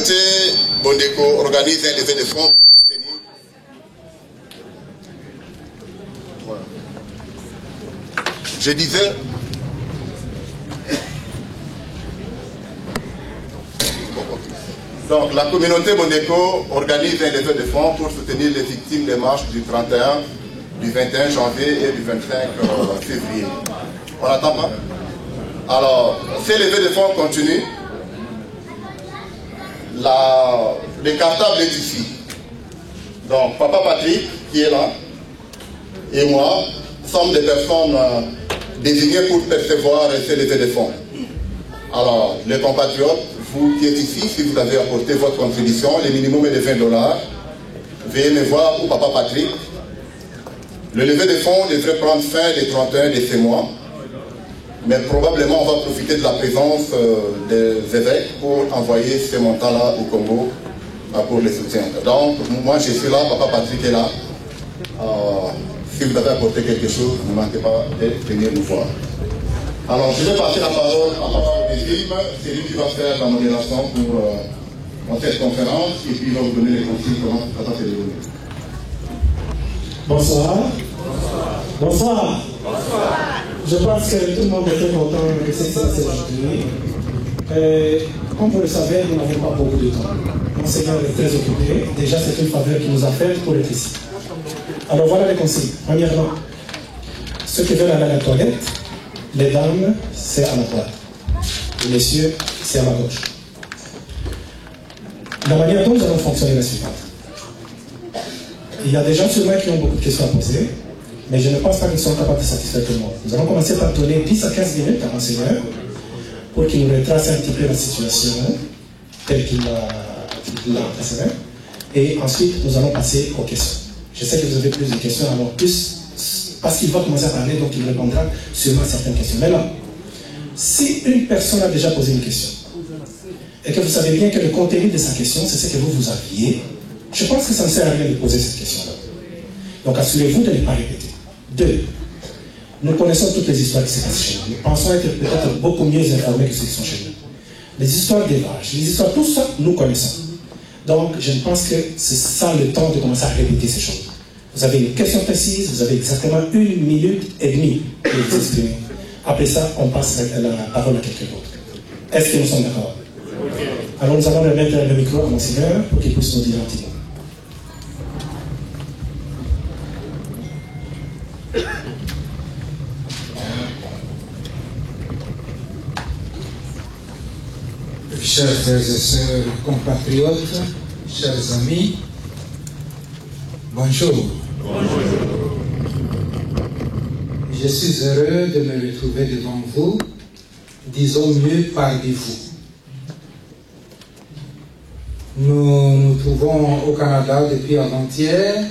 communauté Bondeko organise un levée de fonds. Voilà. Je disais, donc la communauté Bondeko organise un levée de fonds pour soutenir les victimes des marches du 31, du 21 janvier et du 25 février. On n'attend pas? Alors, ces levées de fonds continuent. Le cartable est ici. Donc, Papa Patrick, qui est là, et moi, sommes des personnes désignées pour percevoir ces levées de fonds. Alors, les compatriotes, vous qui êtes ici, si vous avez apporté votre contribution, le minimum est de $20. Veuillez me voir pour Papa Patrick. Le levé de fonds devrait prendre fin le 31 de ce mois. Mais probablement, on va profiter de la présence des évêques pour envoyer ces montants-là au Congo pour les soutiens. Donc, moi, je suis là, Papa Patrick est là. Si vous avez apporté quelque chose, ne manquez pas de venir nous voir. Alors, je vais passer la parole à Papa Régime. C'est lui qui va faire la modération pour cette conférence et puis il va vous donner les consignes comment ça va se dérouler. Bonsoir. Bonsoir. Bonsoir. Je pense que tout le monde était content que c'est aujourd'hui. Comme vous le savez, nous n'avons pas beaucoup de temps. Monseigneur est très occupé. Déjà, c'est une faveur qu'il nous a faite pour être ici. Alors voilà les consignes. Premièrement, ceux qui veulent aller à la toilette, les dames, c'est à la droite. Les messieurs, c'est à la gauche. La manière dont nous allons fonctionner est la suivante. Il y a des gens sur moi qui ont beaucoup de questions à poser, mais je ne pense pas qu'ils sont capables de satisfaire tout le monde. Nous allons commencer par donner 10 à 15 minutes à l'enseignant pour qu'il nous retrace un petit peu la situation telle qu'il l'a précédée. Et ensuite, nous allons passer aux questions. Je sais que vous avez plus de questions, alors plus, parce qu'il va commencer à parler, donc il répondra sûrement à certaines questions. Maintenant, si une personne a déjà posé une question, et que vous savez bien que le contenu de sa question, c'est ce que vous aviez, je pense que ça ne sert à rien de poser cette question-là. Donc assurez-vous de ne pas répéter. 2. Nous connaissons toutes les histoires qui se passent chez nous. Nous pensons être peut-être beaucoup mieux informés que ceux qui sont chez nous. Les histoires d'élevage, les histoires, tout ça, nous connaissons. Donc je pense que c'est ça le temps de commencer à répéter ces choses. Vous avez une question précise, vous avez exactement 1 minute et demie pour vous exprimer. Après ça, on passe la parole à quelqu'un d'autre. Est-ce que nous sommes d'accord? Alors nous allons remettre le micro à Monseigneur pour qu'il puisse nous dire un petit mot. Chers frères et sœurs compatriotes, chers amis, bonjour. Bonjour. Je suis heureux de me retrouver devant vous, disons mieux parmi vous. Nous nous trouvons au Canada depuis avant-hier.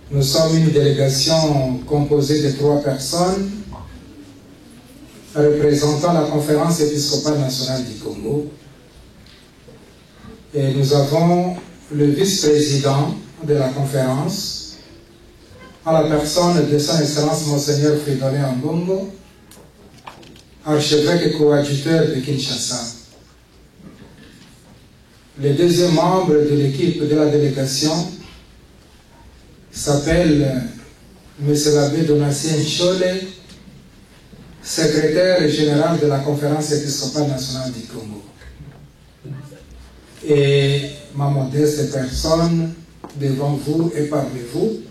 Nous sommes une délégation composée de 3 personnes représentant la conférence épiscopale nationale du Congo. Et nous avons le vice-président de la conférence, en la personne de son Excellence Monseigneur Fridolin Ambongo, archevêque et coadjuteur de Kinshasa. Le deuxième membre de l'équipe de la délégation s'appelle M. l'abbé Donatien Chole, secrétaire général de la conférence épiscopale nationale du Congo. Et ma modeste personne devant vous et parmi vous,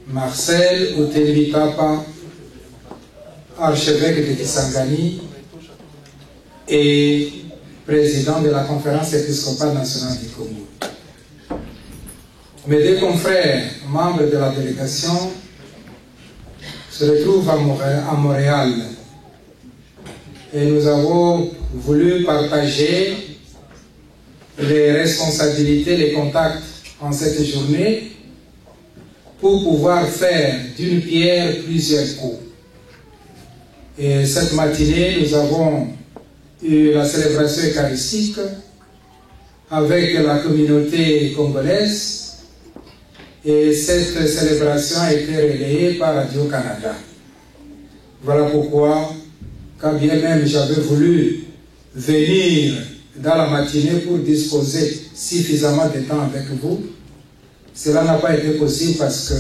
Marcel Otelitapa, archevêque de Kisangani et président de la conférence épiscopale nationale du Congo. Mes 2 confrères, membres de la délégation, se retrouvent à Montréal. Et nous avons voulu partager les responsabilités, les contacts en cette journée pour pouvoir faire d'une pierre plusieurs coups. Et cette matinée, nous avons eu la célébration eucharistique avec la communauté congolaise. Et cette célébration a été relayée par Radio-Canada. Voilà pourquoi, quand bien même j'avais voulu venir dans la matinée pour disposer suffisamment de temps avec vous. Cela n'a pas été possible parce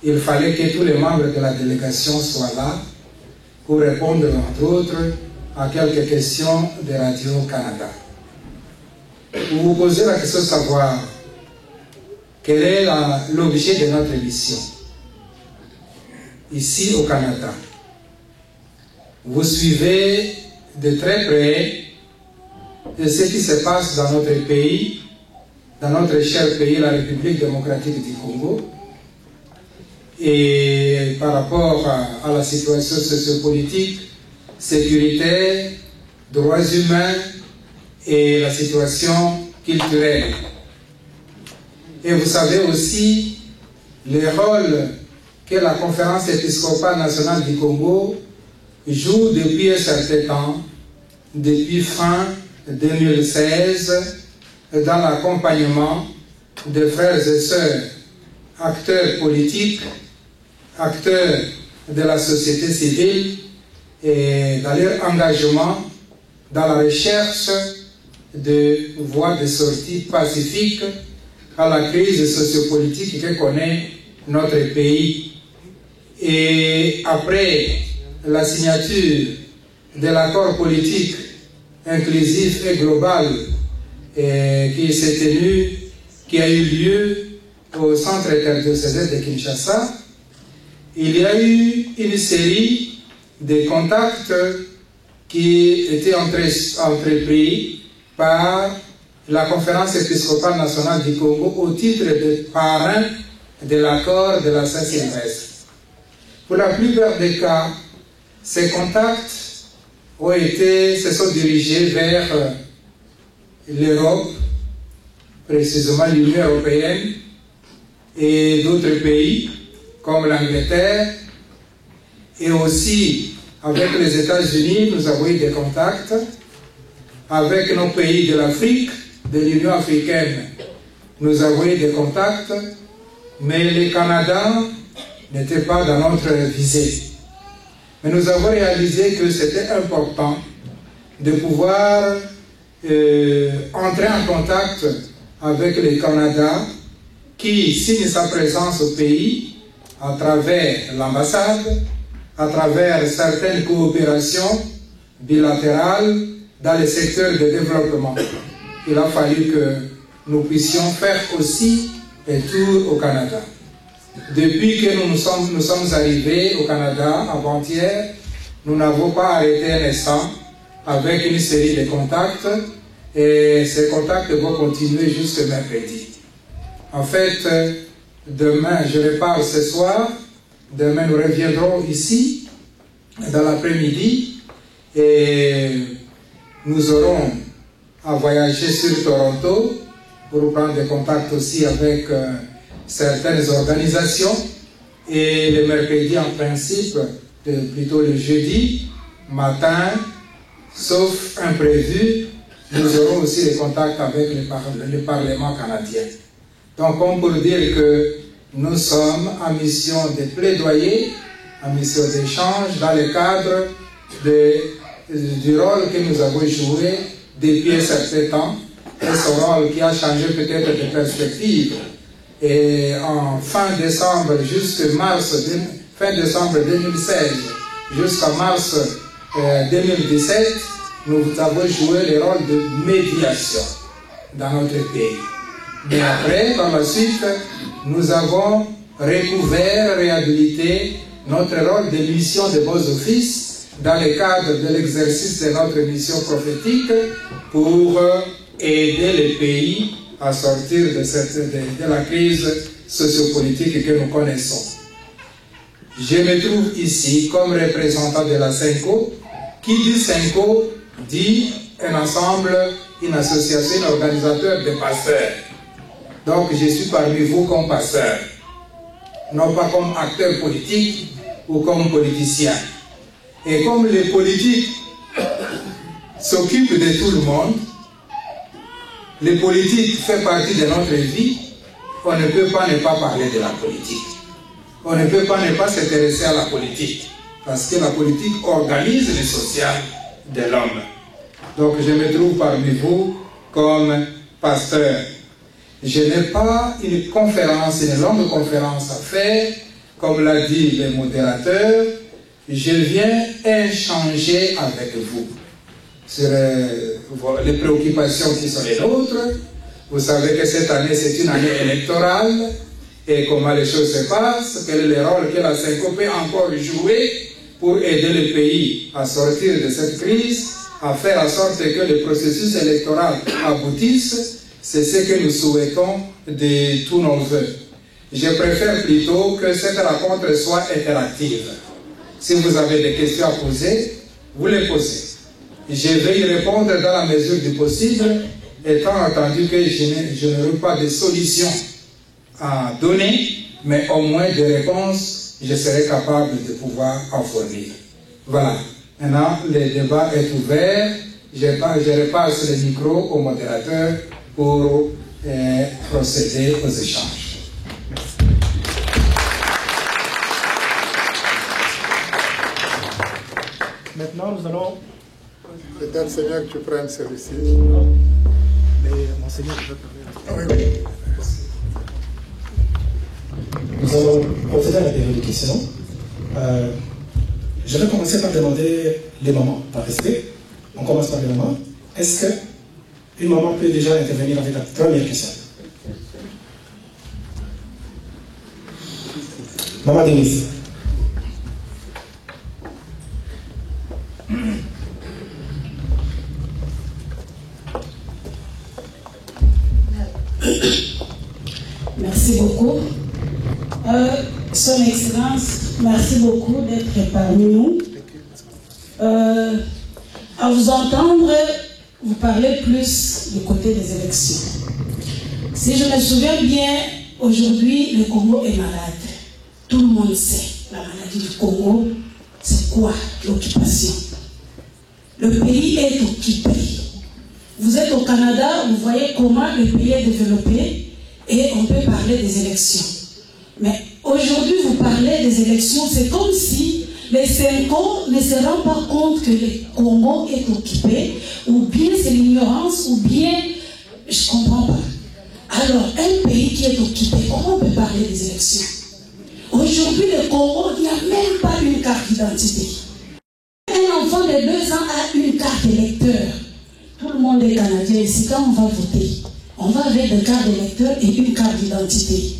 qu'il fallait que tous les membres de la délégation soient là pour répondre, entre autres, à quelques questions de Radio-Canada. Vous vous posez la question de savoir quel est l'objet de notre mission ici au Canada. Vous suivez de très près de ce qui se passe dans notre pays, dans notre cher pays, la République démocratique du Congo, et par rapport à la situation sociopolitique, sécuritaire, droits humains et la situation culturelle. Et vous savez aussi le rôle que la Conférence épiscopale nationale du Congo joue depuis un certain temps, depuis fin 2016, dans l'accompagnement de frères et sœurs, acteurs politiques, acteurs de la société civile, et dans leur engagement dans la recherche de voies de sortie pacifique à la crise sociopolitique que connaît notre pays. Et après la signature de l'accord politique inclusif et global qui s'est tenu, qui a eu lieu au centre interdiocésain de Kinshasa, il y a eu une série de contacts qui étaient entrepris par la Conférence épiscopale nationale du Congo au titre de parrain de l'accord de la Saint-Sylvestre. Pour la plupart des cas, ces contacts se sont dirigés vers l'Europe, précisément l'Union européenne, et d'autres pays comme l'Angleterre, et aussi avec les États-Unis, nous avons eu des contacts, avec nos pays de l'Afrique, de l'Union africaine, nous avons eu des contacts, mais le Canada n'était pas dans notre visée. Mais nous avons réalisé que c'était important de pouvoir entrer en contact avec le Canada qui signe sa présence au pays à travers l'ambassade, à travers certaines coopérations bilatérales dans les secteurs de développement. Il a fallu que nous puissions faire aussi un tour au Canada. Depuis que nous sommes arrivés au Canada avant-hier, nous n'avons pas arrêté un instant avec une série de contacts et ces contacts vont continuer jusqu'à mercredi. En fait, demain, je repars ce soir, demain nous reviendrons ici dans l'après-midi et nous aurons à voyager sur Toronto pour prendre des contacts aussi avec certaines organisations et le mercredi en principe, plutôt le jeudi matin, sauf imprévu, nous aurons aussi des contacts avec le Parlement canadien. Donc on peut dire que nous sommes en mission de plaidoyer, en mission d'échange dans le cadre du rôle que nous avons joué depuis un certain temps, et ce rôle qui a changé peut-être de perspective. Et en fin décembre fin décembre 2016 jusqu'à mars 2017, nous avons joué le rôle de médiation dans notre pays. Mais après, par la suite, nous avons recouvert, réhabilité notre rôle de mission de beaux offices dans le cadre de l'exercice de notre mission prophétique pour aider les pays à sortir de la crise sociopolitique que nous connaissons. Je me trouve ici comme représentant de la SENCO. Qui dit SENCO dit un ensemble, une association, un organisateur de pasteurs. Donc je suis parmi vous comme pasteur, non pas comme acteur politique ou comme politicien. Et comme les politiques s'occupent de tout le monde, les politiques font partie de notre vie, on ne peut pas ne pas parler de la politique. On ne peut pas ne pas s'intéresser à la politique, parce que la politique organise le social de l'homme. Donc je me trouve parmi vous comme pasteur. Je n'ai pas une conférence, une longue conférence à faire, comme l'a dit le modérateur. Je viens échanger avec vous sur les préoccupations qui sont les nôtres. Vous savez que cette année, c'est une année électorale. Et comment les choses se passent, quel est le rôle que la CENCO peut encore jouer pour aider le pays à sortir de cette crise, à faire en sorte que le processus électoral aboutisse. C'est ce que nous souhaitons de tous nos vœux. Je préfère plutôt que cette rencontre soit interactive. Si vous avez des questions à poser, vous les posez. Je vais y répondre dans la mesure du possible, étant entendu que je n'aurai pas de solution à donner, mais au moins des réponses, je serai capable de pouvoir en fournir. Voilà. Maintenant, le débat est ouvert. Je repasse le micro au modérateur pour procéder aux échanges. Maintenant, nous allons... Peut-être, Seigneur, que tu prennes celui-ci. Mais Monseigneur, je vais parler. Oui, oui. Nous allons procéder à la période de questions. Je vais commencer par demander les mamans, par respect. On commence par les mamans. Est-ce qu'une maman peut déjà intervenir avec la première question? Maman Denise. Merci beaucoup. Son Excellence, merci beaucoup d'être parmi nous. À vous entendre, vous parlez plus du côté des élections. Si je me souviens bien, aujourd'hui, le Congo est malade. Tout le monde sait la maladie du Congo. C'est quoi l'occupation? Le pays est occupé. Vous êtes au Canada, vous voyez comment le pays est développé et on peut parler des élections. Mais aujourd'hui, vous parlez des élections, c'est comme si les CENCO ne se rendent pas compte que le Congo est occupé, ou bien c'est l'ignorance, ou bien, je ne comprends pas. Alors, un pays qui est occupé, comment on peut parler des élections? Aujourd'hui, le Congo, il n'y a même pas une carte d'identité. Un enfant de 2 ans a une carte électeur. Tout le monde est canadien ici. Quand on va voter, on va avec des cartes d'électeur et une carte d'identité.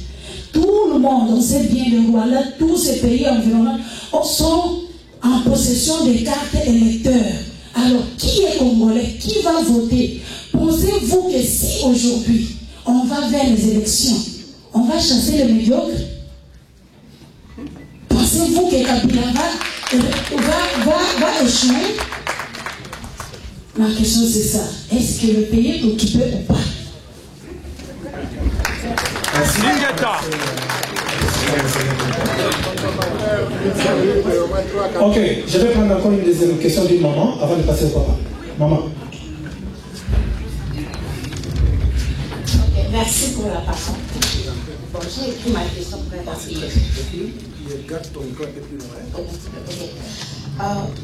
Tout le monde, on sait bien le Rwanda, tous ces pays environnants sont en possession des cartes électeurs. Alors, qui est congolais? Qui va voter? Pensez-vous que si aujourd'hui, on va vers les élections, on va chasser les médiocres? Pensez-vous que Kabila va échouer? Ma question c'est ça. Est-ce que le pays est occupé ou pas? Ok, je vais prendre encore une deuxième question d'une maman avant de passer au papa. Maman. Ok, merci pour la parole. Bon, j'ai écrit ma question très rapide.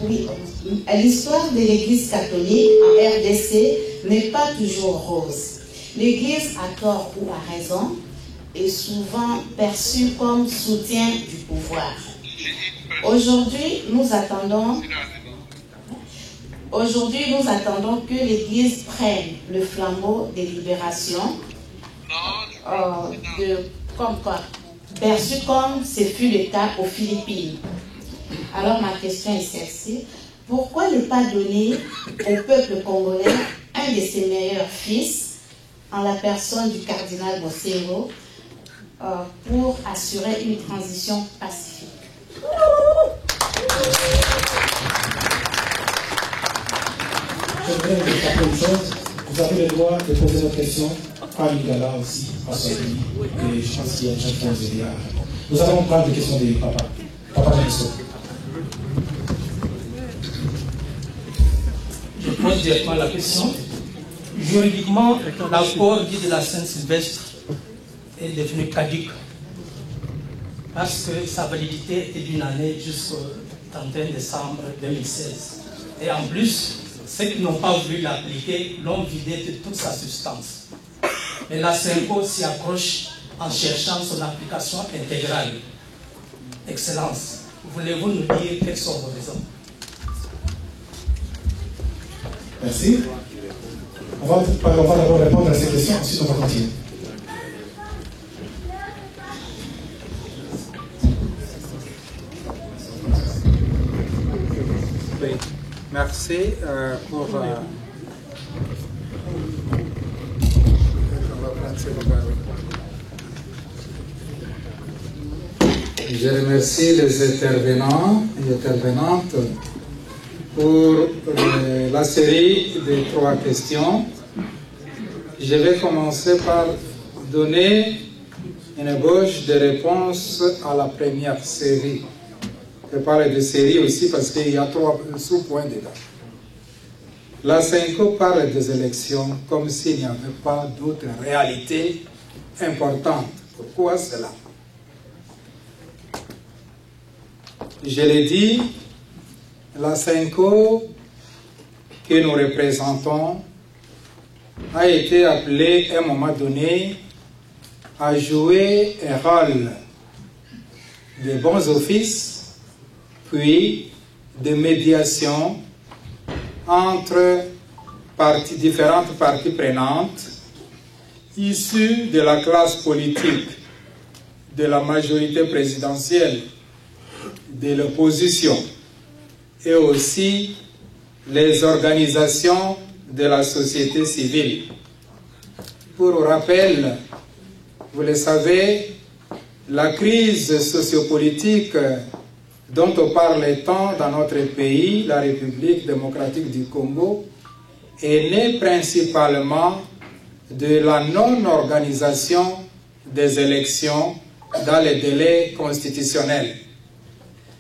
Oui, l'histoire de l'Église catholique en RDC n'est pas toujours rose. L'Église, à tort ou à raison, est souvent perçue comme soutien du pouvoir. Aujourd'hui, nous attendons que l'Église prenne le flambeau des libérations, perçu comme ce fut le cas aux Philippines. Alors ma question est celle-ci. Pourquoi ne pas donner au peuple congolais un de ses meilleurs fils, en la personne du cardinal Bosengo, pour assurer une transition pacifique? Je voudrais vous rappeler une chose. Vous avez le droit de poser votre question à Lingala aussi, à son pays. Et je pense qu'il y a des gens qui vont vous aider à répondre. Nous allons prendre des questions des papas. Papa Nelson. Je pose directement la question. Juridiquement, l'accord dit de la Saint-Sylvestre est devenu caduc parce que sa validité était d'une année jusqu'au 31 décembre 2016. Et en plus, ceux qui n'ont pas voulu l'appliquer l'ont vidé de toute sa substance. Et la CENCO s'y accroche en cherchant son application intégrale. Excellence, voulez-vous nous dire quelles sont vos raisons? Merci. On va d'abord répondre à ces questions, ensuite on va continuer. Oui. Merci pour... Je remercie les intervenants et intervenantes pour la série de 3 questions. Je vais commencer par donner une ébauche de réponse à la première série. Je parle de série aussi parce qu'il y a 3 sous-points dedans. La CENCO parle des élections comme s'il n'y avait pas d'autres réalités importantes. Pourquoi cela? Je l'ai dit, la CENCO que nous représentons a été appelée à un moment donné à jouer un rôle de bons offices, puis de médiation entre différentes parties prenantes issues de la classe politique, de la majorité présidentielle, de l'opposition et aussi les organisations de la société civile. Pour rappel, vous le savez, la crise sociopolitique dont on parle tant dans notre pays, la République démocratique du Congo, est née principalement de la non-organisation des élections dans les délais constitutionnels.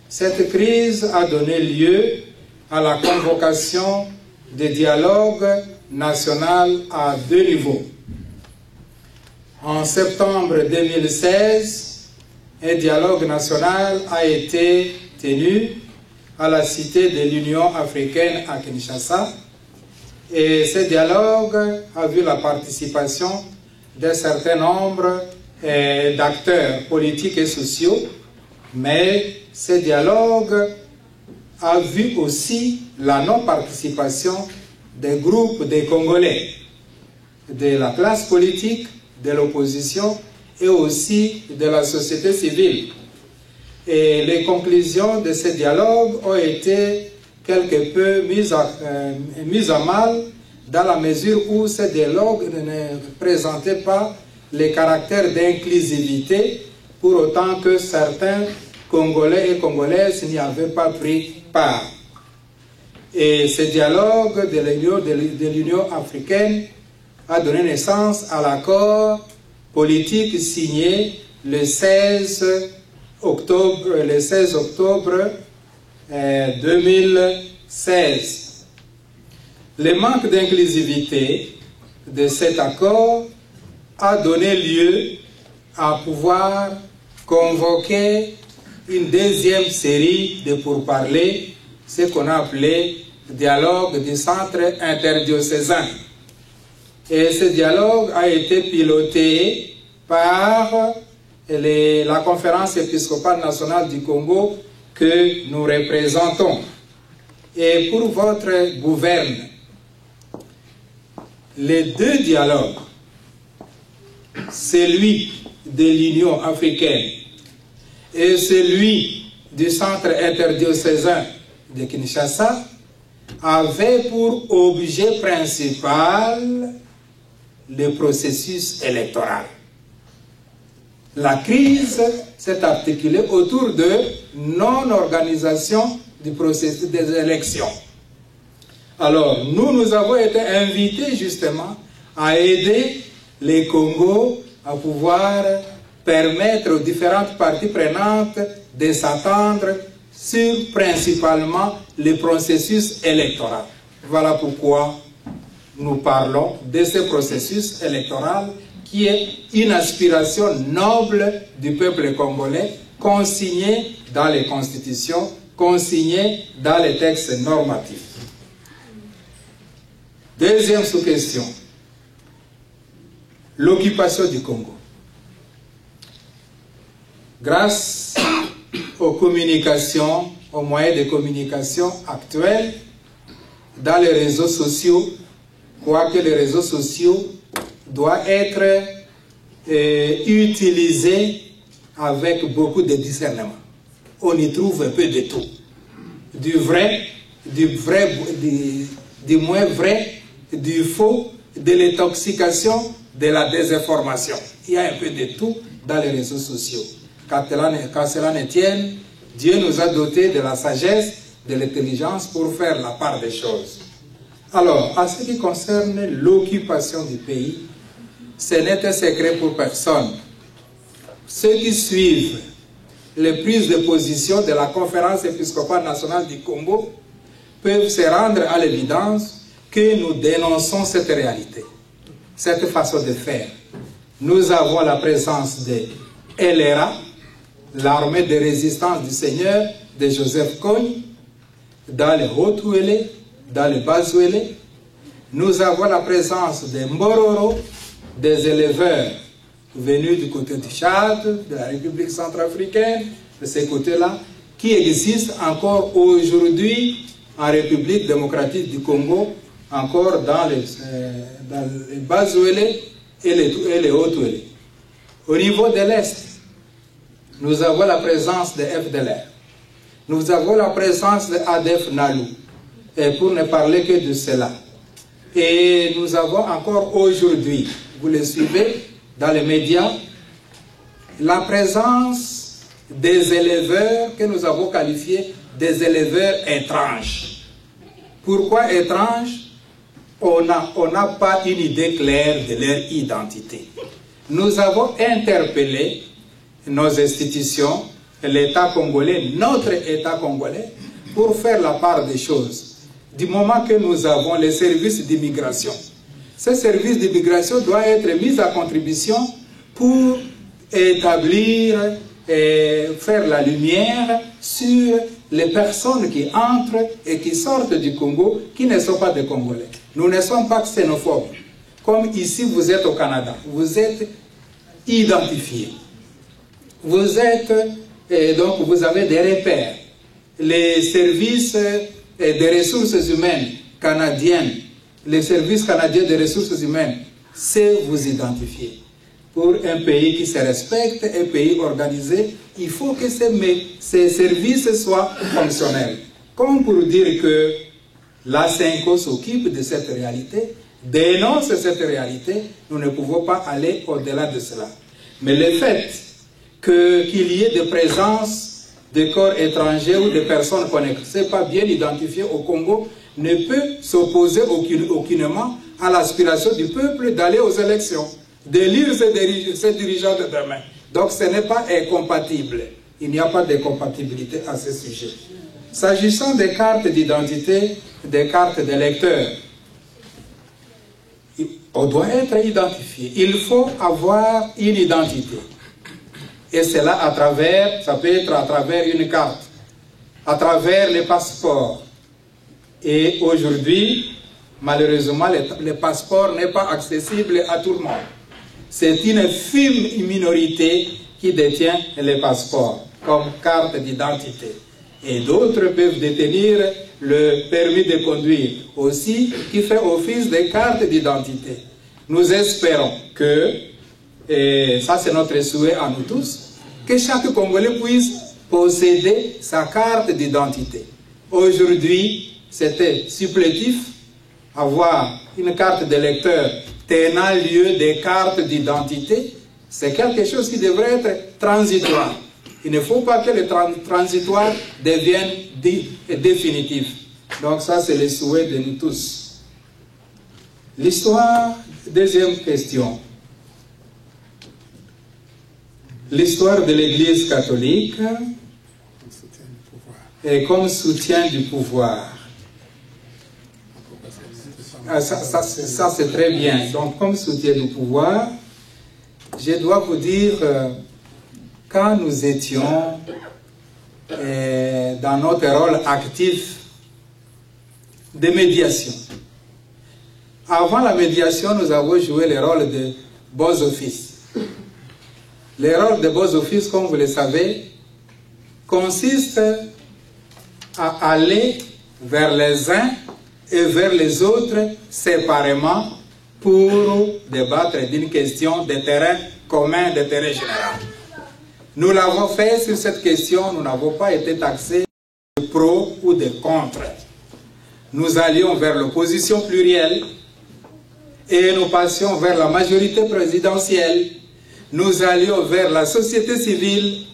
Cette crise a donné lieu à la convocation de dialogue national à 2 niveaux. En septembre 2016, un dialogue national a été tenu à la Cité de l'Union africaine à Kinshasa. Et ce dialogue a vu la participation d'un certain nombre d'acteurs politiques et sociaux, mais ce dialogue a vu aussi la non-participation des groupes de Congolais, de la classe politique, de l'opposition et aussi de la société civile. Et les conclusions de ce dialogue ont été quelque peu mises à mal dans la mesure où ce dialogue ne présentait pas les caractères d'inclusivité, pour autant que certains Congolais et Congolaises n'y avaient pas pris part. Et ce dialogue de l'Union africaine a donné naissance à l'accord politique signé le 16 octobre 2016. Le manque d'inclusivité de cet accord a donné lieu à pouvoir convoquer une deuxième série de pourparlers, ce qu'on a appelé dialogue du centre interdiocésain. Et ce dialogue a été piloté par la conférence épiscopale nationale du Congo que nous représentons. Et pour votre gouverne, les 2 dialogues, celui de l'Union africaine et celui du centre interdiocésain de Kinshasa, avaient pour objet principal le processus électoral. La crise s'est articulée autour de non-organisation du processus des élections. Alors, nous avons été invités justement à aider les Congos à pouvoir permettre aux différentes parties prenantes de s'attendre sur principalement le processus électoral. Voilà pourquoi nous parlons de ce processus électoral qui est une aspiration noble du peuple congolais, consignée dans les constitutions, consignée dans les textes normatifs. Deuxième sous-question. L'occupation du Congo. Grâce aux communications, aux moyens de communication actuels, dans les réseaux sociaux, quoique les réseaux sociaux doivent être utilisés avec beaucoup de discernement. On y trouve un peu de tout. Du vrai, du moins vrai, du faux, de l'intoxication, de la désinformation. Il y a un peu de tout dans les réseaux sociaux. Quand cela ne tienne, Dieu nous a dotés de la sagesse, de l'intelligence pour faire la part des choses. Alors, en ce qui concerne l'occupation du pays, ce n'est un secret pour personne. Ceux qui suivent les prises de position de la Conférence épiscopale nationale du Congo peuvent se rendre à l'évidence que nous dénonçons cette réalité, cette façon de faire. Nous avons la présence de LRA, l'armée de résistance du Seigneur de Joseph Kony, dans les Haut-Ouélé, dans les Bas-Ouélé. Nous avons la présence des Mbororo, des éleveurs venus du côté du Tchad, de la République centrafricaine, de ces côtés-là, qui existent encore aujourd'hui en République démocratique du Congo, encore dans les Bas-Ouélé et les Haut-Ouélé. Au niveau de l'Est, nous avons la présence de FDLR. Nous avons la présence de ADF Nalou. Et pour ne parler que de cela. Et nous avons encore aujourd'hui, vous le suivez dans les médias, la présence des éleveurs que nous avons qualifiés des éleveurs étranges. Pourquoi étranges? On n'a pas une idée claire de leur identité. Nous avons interpellé nos institutions, l'État congolais, notre État congolais, pour faire la part des choses. Du moment que nous avons les services d'immigration, ces services d'immigration doivent être mis à contribution pour établir et faire la lumière sur les personnes qui entrent et qui sortent du Congo, qui ne sont pas des Congolais. Nous ne sommes pas xénophobes. Comme ici, vous êtes au Canada, vous êtes identifiés. Vous êtes, et donc vous avez des repères. Les services des ressources humaines canadiennes, les services canadiens des ressources humaines, c'est vous identifier. Pour un pays qui se respecte, un pays organisé, il faut que ces services soient fonctionnels. Comme pour dire que la CENCO s'occupe de cette réalité, dénonce cette réalité, nous ne pouvons pas aller au-delà de cela. Mais le fait qu'il y ait de présence de corps étrangers ou de personnes qu'on ne sait pas bien identifiées au Congo ne peut s'opposer aucunement à l'aspiration du peuple d'aller aux élections, d'élire ses dirigeants de demain. Donc ce n'est pas incompatible. Il n'y a pas de compatibilité à ce sujet. S'agissant des cartes d'identité, des cartes d'électeurs, on doit être identifié. Il faut avoir une identité. Et cela à travers, ça peut être à travers une carte, à travers les passeports. Et aujourd'hui, malheureusement, le passeport n'est pas accessible à tout le monde. C'est une infime minorité qui détient les passeports comme carte d'identité. Et d'autres peuvent détenir le permis de conduire aussi, qui fait office de carte d'identité. Nous espérons que, et ça c'est notre souhait à nous tous, que chaque Congolais puisse posséder sa carte d'identité. Aujourd'hui, c'était supplétif, avoir une carte d'électeur tenant lieu des cartes d'identité, c'est quelque chose qui devrait être transitoire. Il ne faut pas que le transitoire devienne définitif. Donc ça, c'est le souhait de nous tous. L'histoire, deuxième question. L'histoire de l'Église catholique est comme soutien du pouvoir. Ça c'est très bien. Donc comme soutien du pouvoir, je dois vous dire, quand nous étions dans notre rôle actif de médiation, Avant la médiation, nous avons joué le rôle de beaux offices. Le rôle de beaux offices, comme vous le savez, consiste à aller vers les uns et vers les autres séparément pour débattre d'une question d'intérêt commun, d'intérêt général. Nous l'avons fait sur cette question, nous n'avons pas été taxés de pro ou de contre. Nous allions vers l'opposition plurielle et nous passions vers la majorité présidentielle. Nous allions vers la société civile.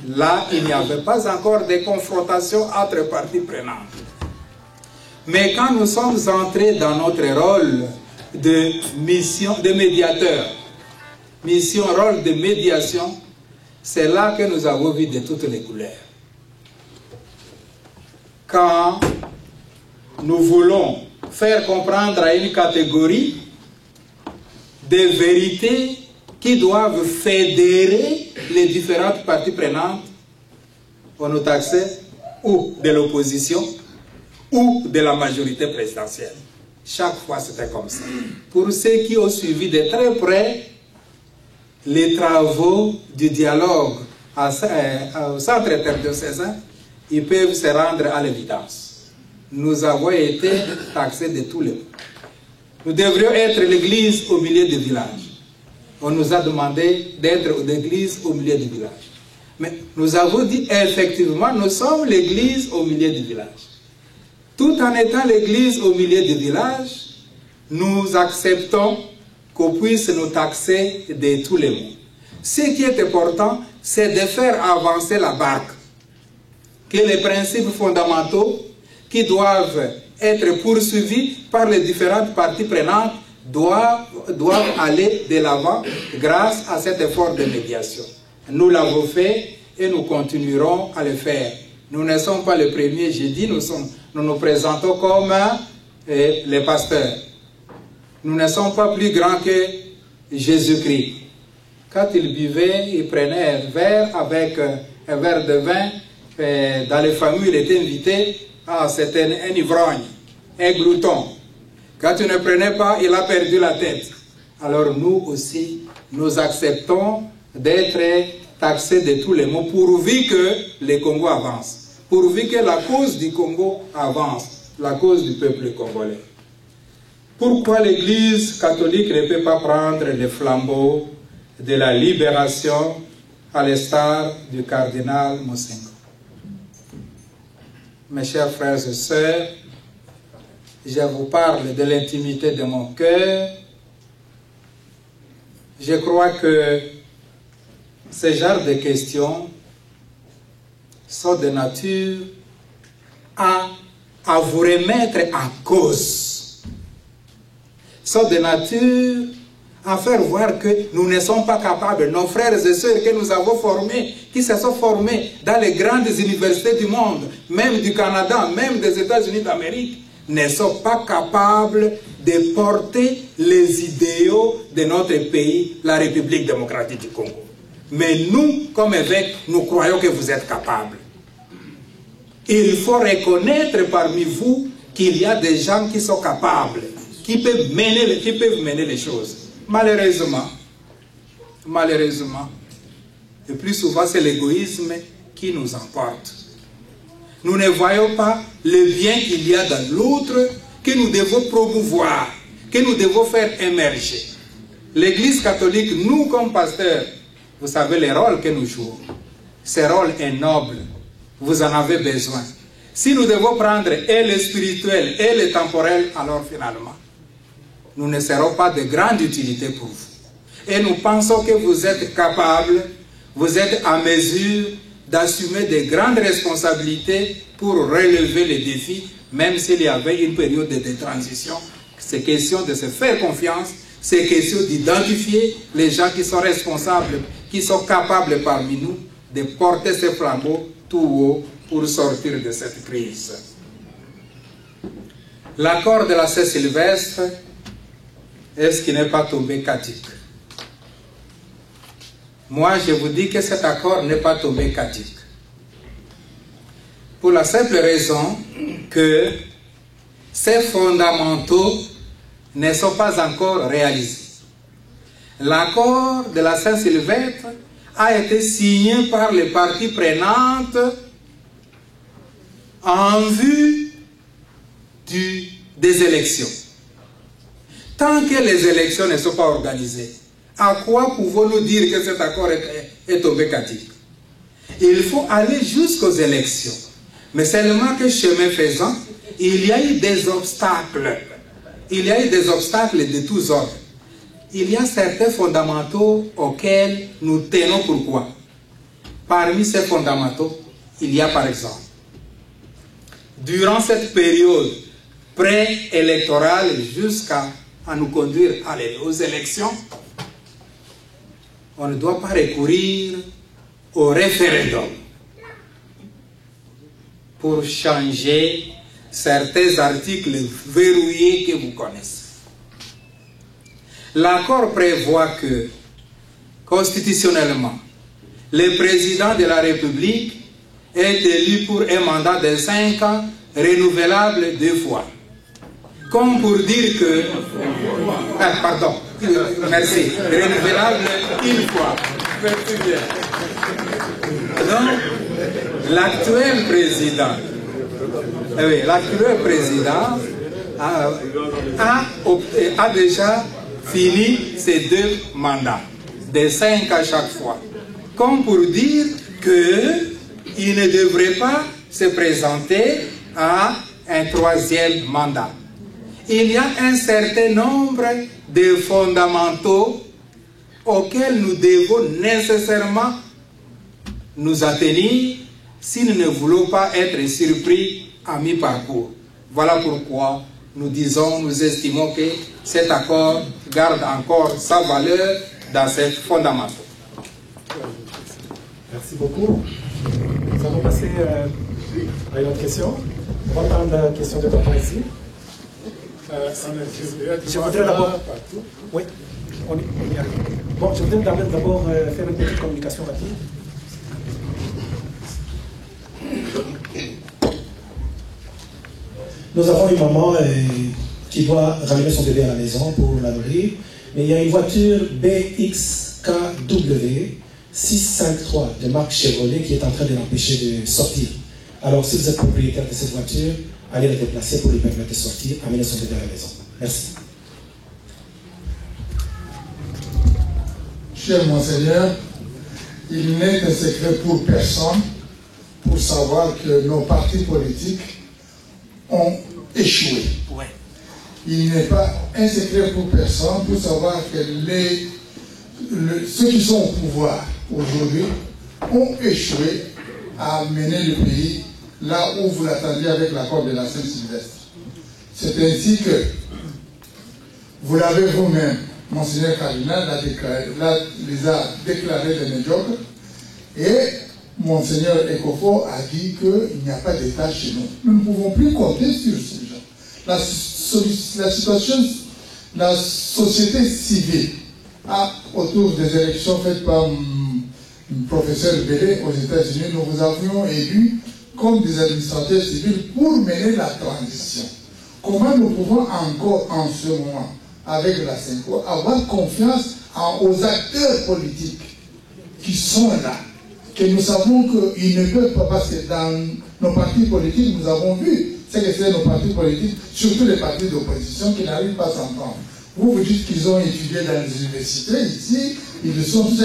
Là, il n'y avait pas encore de confrontation entre parties prenantes. Mais quand nous sommes entrés dans notre rôle de mission, de médiateur, rôle de médiation, c'est là que nous avons vu de toutes les couleurs. Quand nous voulons faire comprendre à une catégorie des vérités qui doivent fédérer les différentes parties prenantes, on nous taxait ou de l'opposition ou de la majorité présidentielle. Chaque fois, c'était comme ça. Pour ceux qui ont suivi de très près les travaux du dialogue au centre interdiocésain, ils peuvent se rendre à l'évidence. Nous avons été taxés de tous les mots. Nous devrions être l'église au milieu du village. On nous a demandé d'être l'église au milieu du village. Mais nous avons dit, effectivement, nous sommes l'église au milieu du village. Tout en étant l'église au milieu du village, nous acceptons qu'on puisse nous taxer de tous les mots. Ce qui est important, c'est de faire avancer la barque. Que les principes fondamentaux qui doivent être poursuivis par les différentes parties prenantes doivent aller de l'avant grâce à cet effort de médiation. Nous l'avons fait et nous continuerons à le faire. Nous ne sommes pas les premiers jeudis, nous nous présentons comme les pasteurs. Nous ne sommes pas plus grands que Jésus-Christ. Quand il buvait, il prenait un verre avec un verre de vin. Dans les familles, il était invité. Ah, c'était un ivrogne, un glouton. Quand il ne prenait pas, il a perdu la tête. Alors nous aussi, nous acceptons d'être taxés de tous les mots pourvu que le Congo avance. Pourvu que la cause du Congo avance, la cause du peuple congolais. Pourquoi l'Église catholique ne peut pas prendre le flambeau de la libération à l'instar du cardinal Mosengo? Mes chers frères et sœurs, je vous parle de l'intimité de mon cœur. Je crois que ce genre de questions sont de nature à vous remettre en cause. Sont de nature à faire voir que nous ne sommes pas capables. Nos frères et sœurs que nous avons formés, qui se sont formés dans les grandes universités du monde, même du Canada, même des États-Unis d'Amérique, ne sont pas capables de porter les idéaux de notre pays, la République démocratique du Congo. Mais nous, comme évêques, nous croyons que vous êtes capables. Il faut reconnaître parmi vous qu'il y a des gens qui sont capables, qui peuvent mener les choses. Malheureusement, le plus souvent c'est l'égoïsme qui nous emporte. Nous ne voyons pas le bien qu'il y a dans l'autre que nous devons promouvoir, que nous devons faire émerger. L'Église catholique, nous comme pasteurs, vous savez le rôle que nous jouons. Ce rôle est noble. Vous en avez besoin. Si nous devons prendre et le spirituel et le temporel, alors finalement, nous ne serons pas de grande utilité pour vous. Et nous pensons que vous êtes capables, vous êtes à mesure d'assumer de grandes responsabilités pour relever les défis, même s'il y avait une période de transition. C'est question de se faire confiance, c'est question d'identifier les gens qui sont responsables, qui sont capables parmi nous de porter ces flambeaux tout haut pour sortir de cette crise. L'accord de la Saint-Sylvestre, est-ce qu'il n'est pas tombé caduc? Moi, je vous dis que cet accord n'est pas tombé caduc. Pour la simple raison que ces fondamentaux ne sont pas encore réalisés. L'accord de la Saint-Sylvestre a été signé par les parties prenantes en vue des élections. Tant que les élections ne sont pas organisées, à quoi pouvons-nous dire que cet accord est tombé caduc? Il faut aller jusqu'aux élections. Mais seulement que chemin faisant, il y a eu des obstacles. Il y a eu des obstacles de tous ordres. Il y a certains fondamentaux auxquels nous tenons. Pourquoi? Parmi ces fondamentaux, il y a par exemple, durant cette période préélectorale jusqu'à nous conduire aux élections, on ne doit pas recourir au référendum pour changer certains articles verrouillés que vous connaissez. L'accord prévoit que, constitutionnellement, le président de la République est élu pour un mandat de 5 ans, renouvelable 2 fois. Comme pour dire que... pardon, merci. Renouvelable 1 fois. Merci bien. Donc, l'actuel président a déjà fini ses 2 mandats, de 5 à chaque fois. Comme pour dire qu'il ne devrait pas se présenter à un 3e mandat. Il y a un certain nombre de fondamentaux auxquels nous devons nécessairement nous attenir si nous ne voulons pas être surpris à mi-parcours. Voilà pourquoi nous estimons que cet accord garde encore sa valeur dans ses fondamentaux. Merci beaucoup. Nous allons passer à une autre question. On va prendre la question de papa ici. Je voudrais d'abord... Oui, on y arrive. Bon, je voudrais d'abord faire une petite communication rapide. Nous avons une maman qui doit ramener son bébé à la maison pour la nourrir, mais il y a une voiture BXKW 653 de marque Chevrolet qui est en train de l'empêcher de sortir. Alors, si vous êtes propriétaire de cette voiture, allez la déplacer pour lui permettre de sortir, amener son bébé à la maison. Merci. Cher Monseigneur, il n'est un secret pour personne pour savoir que nos partis politiques ont échoué. Ouais. Il n'est pas un secret pour personne pour savoir que ceux qui sont au pouvoir aujourd'hui ont échoué à mener le pays là où vous l'attendiez avec l'accord de la Saint-Sylvestre. C'est ainsi que vous l'avez vous-même, Monseigneur Cardinal, les a déclarés des médiocres, et Monseigneur Ecofo a dit qu'il n'y a pas d'État chez nous. Nous ne pouvons plus compter sur ces gens. La situation, la société civile, autour des élections faites par professeur Bellé aux États-Unis, nous vous avions élus comme des administrateurs civils pour mener la transition. Comment nous pouvons encore en ce moment, avec la CENCO, avoir confiance aux acteurs politiques qui sont là, que nous savons qu'ils ne peuvent pas, parce que dans nos partis politiques, nous avons vu ce que c'est nos partis politiques, surtout les partis d'opposition qui n'arrivent pas à s'entendre. Vous dites qu'ils ont étudié dans les universités ici, ils sont tous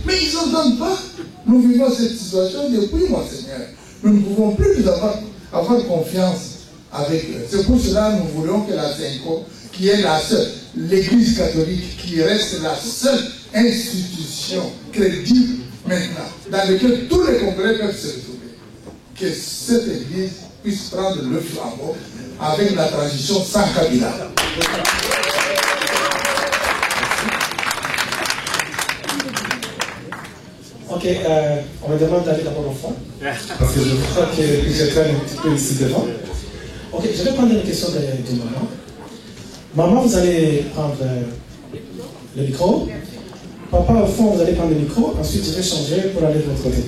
mais ils n'entendent pas. Nous vivons cette situation depuis, Monseigneur. Nous ne pouvons plus avoir confiance avec eux. C'est pour cela que nous voulons que la CENCO, qui est la seule, l'Église catholique, qui reste la seule institution crédible maintenant, dans laquelle tous les Congolais peuvent se retrouver, que cette Église puisse prendre le flambeau avec la transition sans Kabila. Ok, on me demande d'aller d'abord au fond, parce que je crois que je traîne un petit peu ici devant. Ok, je vais prendre une question de maman. Maman, vous allez prendre le micro. Papa, au fond, vous allez prendre le micro. Ensuite, je vais changer pour aller de l'autre côté.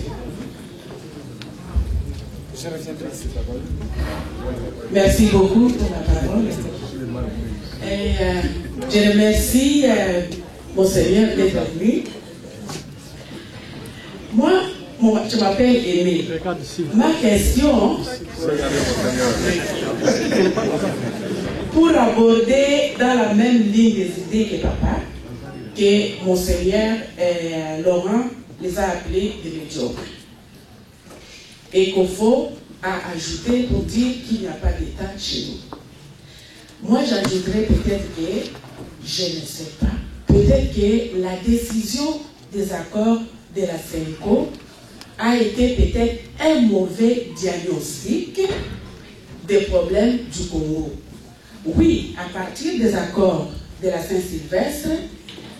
Merci beaucoup pour la parole. Je remercie Monseigneur d'être venu. Moi, je m'appelle Aimé. Ma question, pour aborder dans la même ligne des idées que papa, que Monseigneur Laurent les a appelés des médiocres. Et Kofo a ajouté pour dire qu'il n'y a pas d'État chez nous. Moi, j'ajouterais peut-être que, je ne sais pas, peut-être que la décision des accords de la CENCO a été peut-être un mauvais diagnostic des problèmes du Congo. Oui, à partir des accords de la Saint-Sylvestre,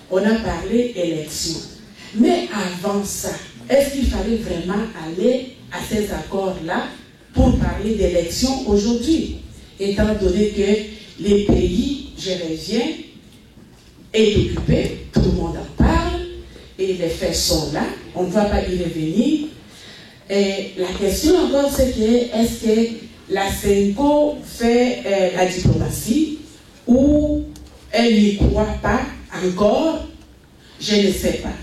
on a parlé élection. Mais avant ça, est-ce qu'il fallait vraiment aller à ces accords-là pour parler d'élection aujourd'hui? Étant donné que les pays, je reviens, est occupé, tout le monde en parle, et les faits sont là, on ne va pas y revenir. Et la question encore, c'est que est-ce que la CENCO fait la diplomatie ou elle n'y croit pas encore? Je ne sais pas.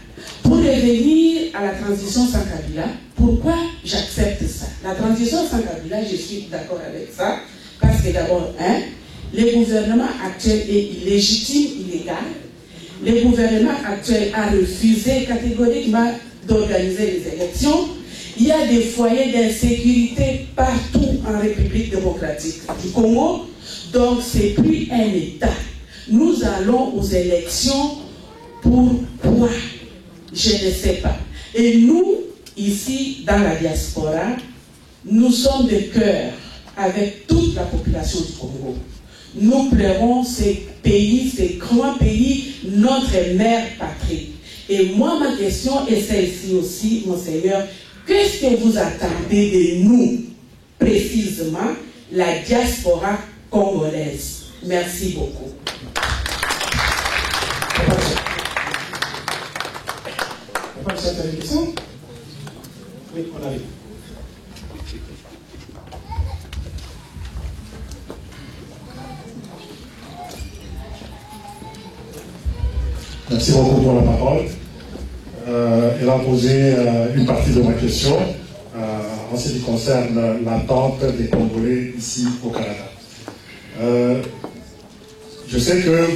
Pour revenir à la transition sans Kabila, pourquoi j'accepte ça? La transition sans Kabila, je suis d'accord avec ça, parce que d'abord, le gouvernement actuel est illégitime, illégal. Le gouvernement actuel a refusé catégoriquement d'organiser les élections. Il y a des foyers d'insécurité partout en République démocratique du Congo. Donc, ce n'est plus un État. Nous allons aux élections pourquoi? Je ne sais pas. Et nous, ici, dans la diaspora, nous sommes de cœur avec toute la population du Congo. Nous pleurons ces pays, ces grands pays, notre mère patrie. Et moi, ma question est celle-ci aussi, Monseigneur. Qu'est-ce que vous attendez de nous, précisément, la diaspora congolaise? Merci beaucoup. On parle de cette question? Oui, on arrive. Merci beaucoup pour la parole. Elle a posé une partie de ma question en ce qui concerne l'attente des Congolais ici au Canada. Je sais que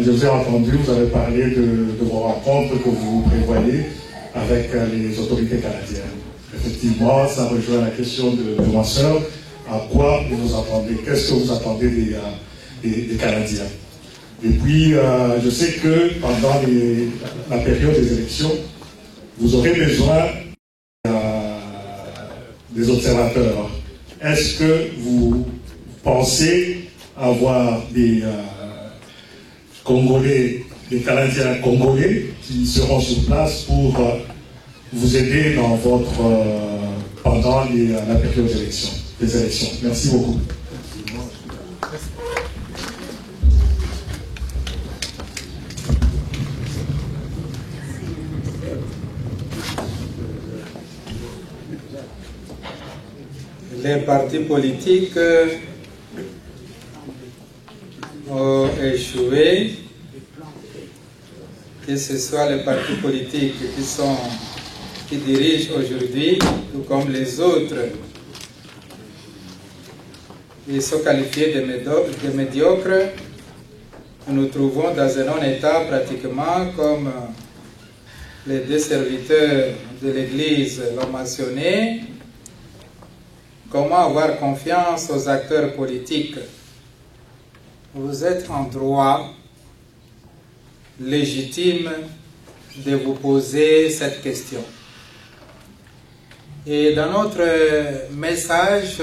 je vous ai entendu, vous avez parlé de vos rencontres que vous prévoyez avec les autorités canadiennes. Effectivement, ça rejoint la question de ma soeur. À quoi vous attendez? Qu'est-ce que vous attendez des Canadiens? Et puis, je sais que pendant la période des élections, vous aurez besoin des observateurs. Est-ce que vous pensez avoir des Congolais, des Canadiens congolais qui seront sur place pour vous aider dans pendant la période des élections? Merci beaucoup. Les partis politiques ont échoué, que ce soit les partis politiques qui dirigent aujourd'hui, tout comme les autres, ils sont qualifiés de médiocres. Nous nous trouvons dans un non-État pratiquement comme les deux serviteurs de l'Église l'ont mentionné. Comment avoir confiance aux acteurs politiques? Vous êtes en droit légitime de vous poser cette question. Et dans notre message,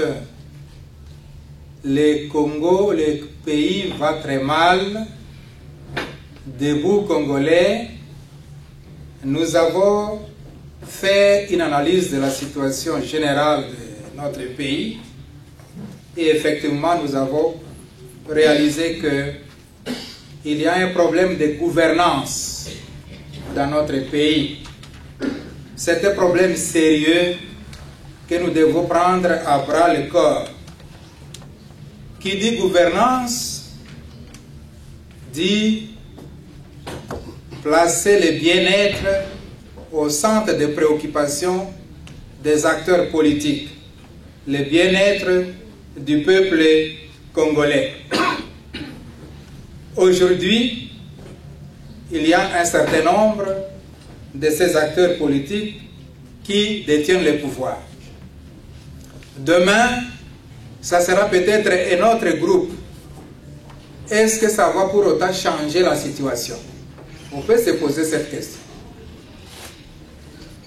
le Congo, le pays va très mal. Debout Congolais, nous avons fait une analyse de la situation générale de notre pays et effectivement nous avons réalisé qu'il y a un problème de gouvernance dans notre pays. C'est un problème sérieux que nous devons prendre à bras le corps. Qui dit gouvernance dit placer le bien-être au centre des préoccupations des acteurs politiques, le bien-être du peuple congolais. Aujourd'hui, il y a un certain nombre de ces acteurs politiques qui détiennent le pouvoir. Demain, ça sera peut-être un autre groupe. Est-ce que ça va pour autant changer la situation? On peut se poser cette question.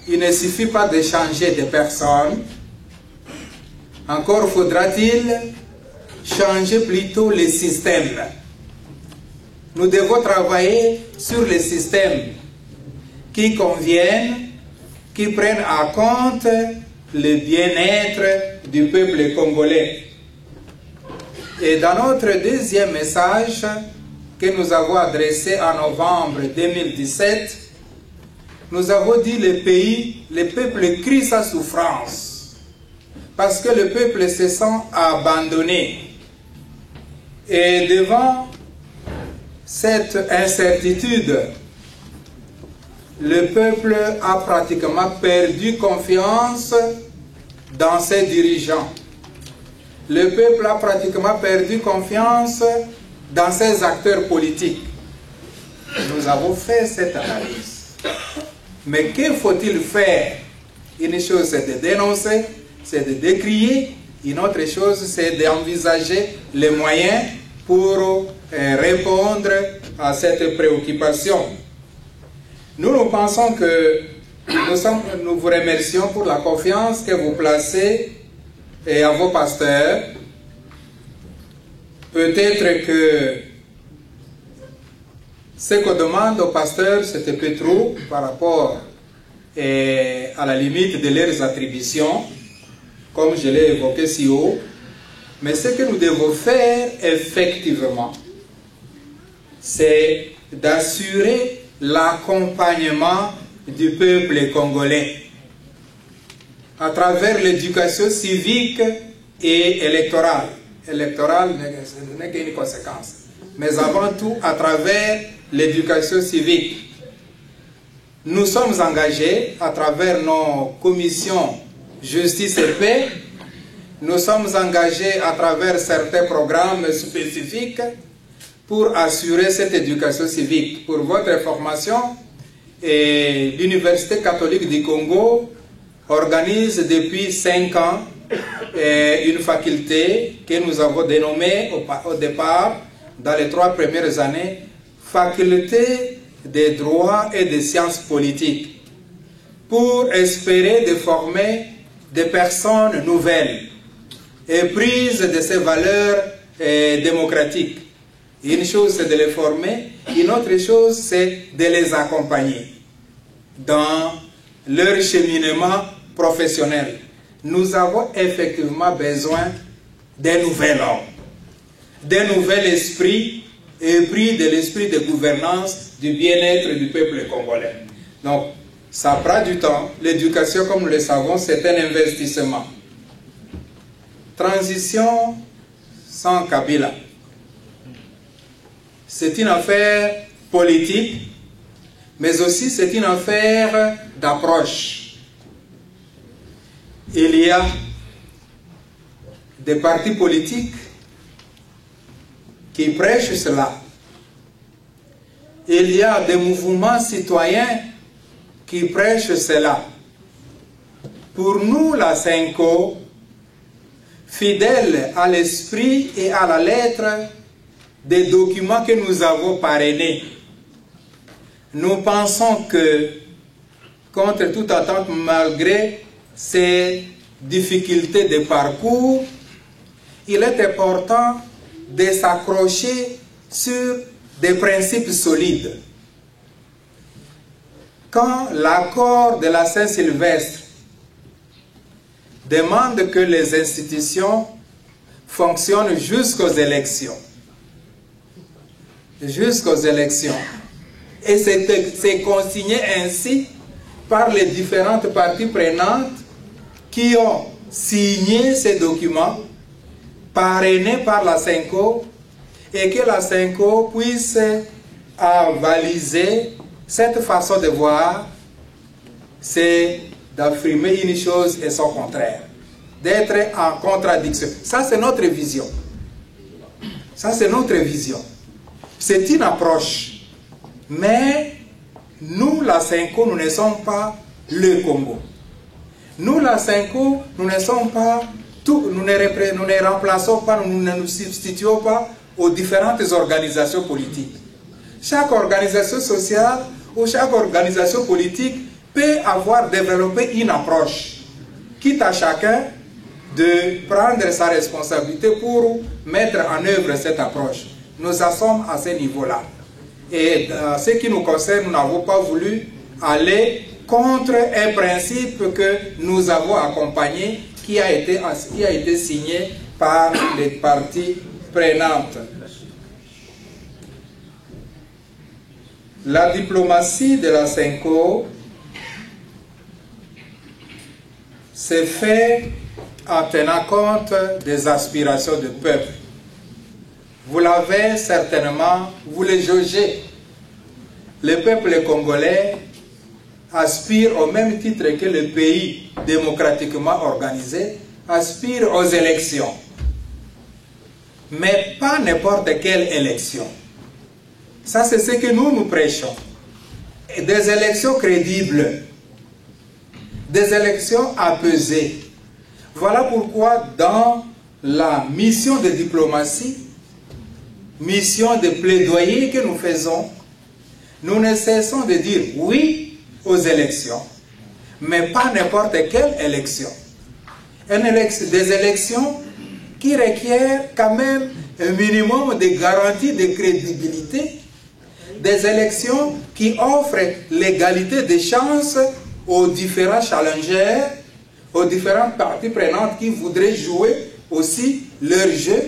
Il ne suffit pas de changer de personne. Encore faudra-t-il changer plutôt les systèmes. Nous devons travailler sur les systèmes qui conviennent, qui prennent en compte le bien-être du peuple congolais. Et dans notre deuxième message que nous avons adressé en novembre 2017, nous avons dit le peuple crie sa souffrance parce que le peuple se sent abandonné. Et devant cette incertitude, le peuple a pratiquement perdu confiance dans ses dirigeants. Le peuple a pratiquement perdu confiance dans ses acteurs politiques. Nous avons fait cette analyse. Mais que faut-il faire? Une chose, c'est de dénoncer, c'est de décrier. Une autre chose, c'est d'envisager les moyens pour répondre à cette préoccupation. Nous pensons que nous vous remercions pour la confiance que vous placez à vos pasteurs. Peut-être que ce qu'on demande aux pasteurs, c'est un peu trop par rapport à la limite de leurs attributions, comme je l'ai évoqué si haut. Mais ce que nous devons faire, effectivement, c'est d'assurer l'accompagnement du peuple congolais à travers l'éducation civique et électorale. Électorale n'est qu'une conséquence, mais avant tout à travers l'éducation civique. Nous sommes engagés à travers nos commissions justice et paix. Nous sommes engagés à travers certains programmes spécifiques pour assurer cette éducation civique. Pour votre information, l'Université catholique du Congo organise depuis 5 ans une faculté que nous avons dénommée au départ, dans les 3 premières années, faculté des droits et des sciences politiques, pour espérer de former des personnes nouvelles, éprises de ces valeurs démocratiques. Une chose, c'est de les former. Une autre chose, c'est de les accompagner dans leur cheminement professionnel. Nous avons effectivement besoin d'un nouvel homme, d'un nouvel esprit, épris de l'esprit de gouvernance du bien-être du peuple congolais. Donc, ça prend du temps. L'éducation, comme nous le savons, c'est un investissement. Transition sans Kabila. C'est une affaire politique, mais aussi c'est une affaire d'approche. Il y a des partis politiques qui prêchent cela. Il y a des mouvements citoyens qui prêchent cela. Pour nous, la Senko, fidèle à l'esprit et à la lettre des documents que nous avons parrainés, nous pensons que, contre toute attente, malgré ces difficultés de parcours, il est important de s'accrocher sur des principes solides. Quand l'accord de la Saint-Sylvestre demande que les institutions fonctionnent jusqu'aux élections, et c'est consigné ainsi par les différentes parties prenantes qui ont signé ces documents, parrainés par la Senko, et que la CENCO puisse avaliser cette façon de voir, c'est d'affirmer une chose et son contraire, d'être en contradiction. Ça, c'est notre vision. Ça, c'est notre vision. C'est une approche. Mais nous, la CENCO, nous ne sommes pas le Congo. Nous, la CENCO, nous ne sommes pas tout, nous ne remplaçons pas, nous ne nous substituons pas aux différentes organisations politiques. Chaque organisation sociale ou chaque organisation politique peut avoir développé une approche, quitte à chacun de prendre sa responsabilité pour mettre en œuvre cette approche. Nous en sommes à ce niveau-là. Et en ce qui nous concerne, nous n'avons pas voulu aller contre un principe que nous avons accompagné, qui a été signé par les parties prenantes. La diplomatie de la CENCO s'est faite en tenant compte des aspirations du peuple. Vous l'avez certainement, vous le jaugez. Le peuple congolais aspire au même titre que le pays démocratiquement organisé, aspire aux élections. Mais pas n'importe quelle élection. Ça, c'est ce que nous prêchons. Et des élections crédibles, des élections apaisées. Voilà pourquoi dans la mission de diplomatie, mission de plaidoyer que nous faisons, nous ne cessons de dire oui aux élections, mais pas n'importe quelle élection. Des élections qui requièrent quand même un minimum de garantie de crédibilité, des élections qui offrent l'égalité des chances aux différents challengers, aux différentes parties prenantes qui voudraient jouer aussi leur jeu,